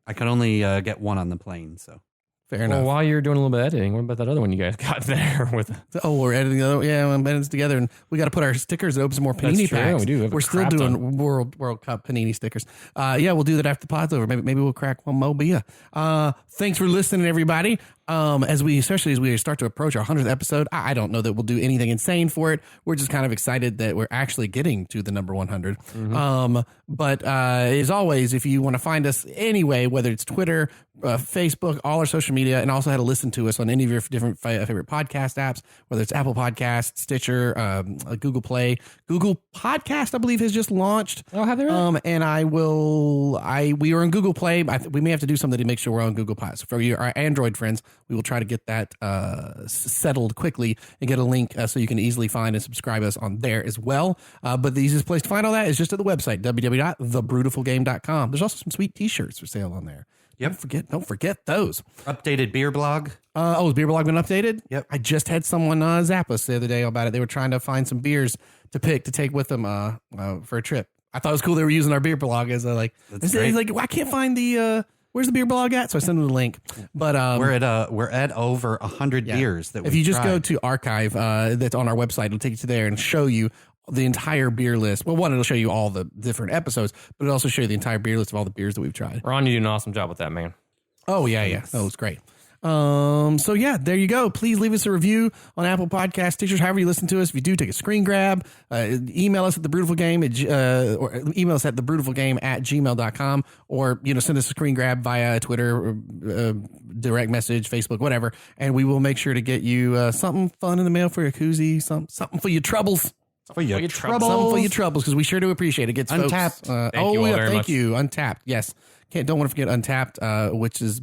I could only get one on the plane, so. Fair enough. Well, while you're doing a little bit of editing, what about that other one you guys got there with? Oh, we're editing the other. Yeah, we're editing it together, and we got to put our stickers and open some more Panini That's true. packs. We do have a We're still crap doing ton. World Cup Panini stickers. Yeah, we'll do that after the pod's over. Maybe we'll crack one more beer. Thanks for listening, everybody. Especially as we start to approach our 100th episode, I don't know that we'll do anything insane for it. We're just kind of excited that we're actually getting to the number 100. But as always, if you want to find us anyway, whether it's Twitter, Facebook, all our social media, and also how to listen to us on any of your different favorite podcast apps, whether it's Apple Podcasts, Stitcher, Google Play, Google Podcast, I believe has just launched. Oh, have they really? And we are on Google Play. We may have to do something to make sure we're on Google Play. So for our Android friends, we will try to get that settled quickly and get a link so you can easily find and subscribe us on there as well. But the easiest place to find all that is just at the website, www.thebrutifulgame.com. There's also some sweet t-shirts for sale on there. Yep. Don't forget those. Updated beer blog. Has Beer Blog been updated? Yep. I just had someone zap us the other day about it. They were trying to find some beers to take with them for a trip. I thought it was cool they were using our Beer Blog as great. I can't find the where's the Beer Blog at? So I sent them the link. But We're at over 100 beers that if you just go to archive that's on our website, it'll take you to there and show you the entire beer list. Well, one, it'll show you all the different episodes, but it'll also show you the entire beer list of all the beers that we've tried. Ron, you do an awesome job with that, man. Oh, yeah. That was great. So yeah, there you go. Please leave us a review on Apple Podcasts, Stitchers, however you listen to us. If you do, take a screen grab, email us at thebrutifulgame or email us at thebrutifulgame@gmail.com, or, send us a screen grab via Twitter, or, direct message, Facebook, whatever. And we will make sure to get you, something fun in the mail for your koozie, something for your troubles. For your troubles. Something for your troubles, because we sure do appreciate it. It gets Untapped. Folks, Thank you all very much. you. Untapped. Yes. Don't want to forget Untapped, which is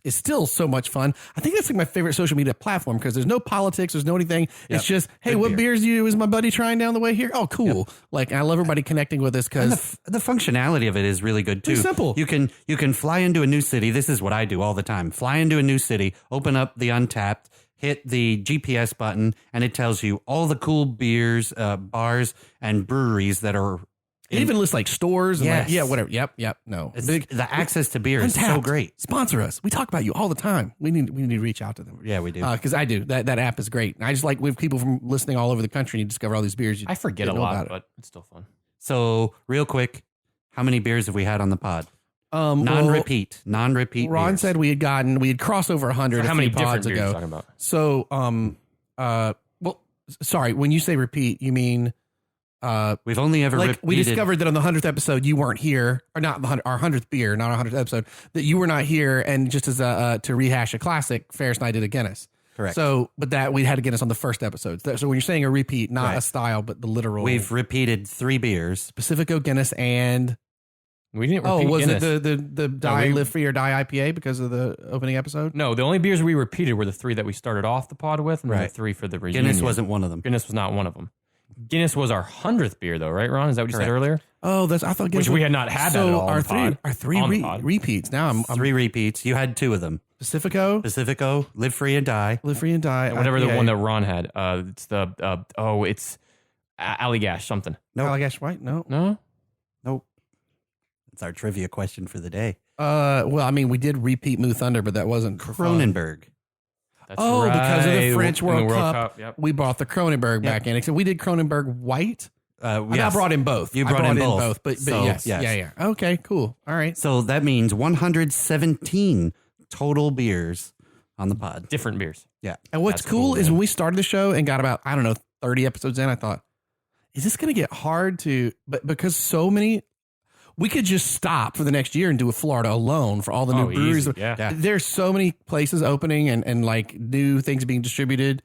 still so much fun. I think that's like my favorite social media platform because there's no politics, there's no anything. Yep. It's just, hey, Good what beer. beers is my buddy trying down the way here? Oh, cool. Yep. Like, I love everybody connecting with us And because the functionality of it is really good too. It's simple. You can fly into a new city. This is what I do all the time. Fly into a new city, open up the Untapped, hit the GPS button, and it tells you all the cool beers, bars, and breweries that are. it even lists like stores and Yes. whatever. Yep. No, The access to beer is so Untapped. great. Sponsor us. We talk about you all the time. We need to reach out to them. Yeah, we do. Because I do. That app is great. And I just like with people from listening all over the country and you discover all these beers. I forget a know about lot, it. but it's still fun. So real quick, how many beers have we had on the pod? Well, Non-repeat. Ron beers. said we had crossed over 100 So how a many few different pods beers are you ago. talking about? So, sorry, when you say repeat, you mean We've only ever like repeated. we discovered that on the 100th episode you weren't here, or not our 100th beer, not our 100th episode, that you were not here, and just as to rehash a classic, Ferris and I did a Guinness. Correct. So, but that we had a Guinness on the first episode. So when you're saying a repeat, not Right. a style, but the literal. We've repeated 3 beers. Pacifico Guinness and We didn't Oh, repeat was Guinness. it the Die we- Live Free or Die IPA because of the opening episode? No, the only beers we repeated were the 3 that we started off the pod with, and then the Right. 3 for the reunion. Guinness wasn't one of them. Guinness was not one of them. Guinness was our 100th beer, though, right, Ron? Is that what you said Correct. earlier? Oh, I thought Which we had not had that at all. Our on the pod. our three On the pod. repeats. Now I'm 3 repeats. You had 2 of them. Pacifico, Pacifico, Live Free and Die. Live Free and Die, And whatever the IPA. one that Ron had. It's the it's Allagash something. Nope. Allagash White. No. No, Nope. It's our trivia question for the day. Well, I mean, we did repeat Moo Thunder, but that wasn't for fun. Cronenberg. that's Oh, because of the right. French In World Cup. Yep. We brought the Cronenberg back in. Except we did Cronenberg White. And I brought in both. You I brought in both. but So, yes, yes. yeah. Okay, cool. All right. So that means 117 total beers on the pod. Different beers. Yeah. And what's That's cool cool, is man. when we started the show and got about, 30 episodes in, I thought, is this going to get hard to, but because so many, we could just stop for the next year and do a Florida alone for all the new Oh, breweries. easy, yeah. There's so many places opening and like new things being distributed.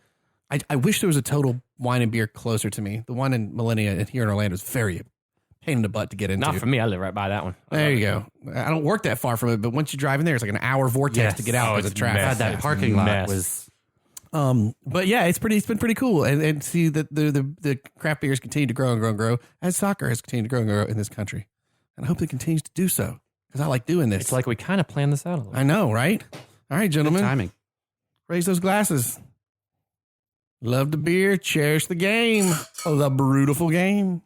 I wish there was a Total Wine and Beer closer to me. The one in Millennia here in Orlando is very pain in the butt to get into. Not for me. I live right by that one. There you go. I don't work that far from it, but once you drive in there, it's like an hour vortex Yes. to get out Oh, because of it's traffic. mess. God, that It's parking lot mess. was. But yeah, it's been pretty cool, and see that the craft beers continue to grow and grow and grow as soccer has continued to grow and grow in this country, and I hope it continues to do so because I like doing this. It's like we kind of planned this out a little. I know, right? All right, Good gentlemen, timing. raise those glasses. Love the beer, cherish the game. Oh, the Brewtiful Game.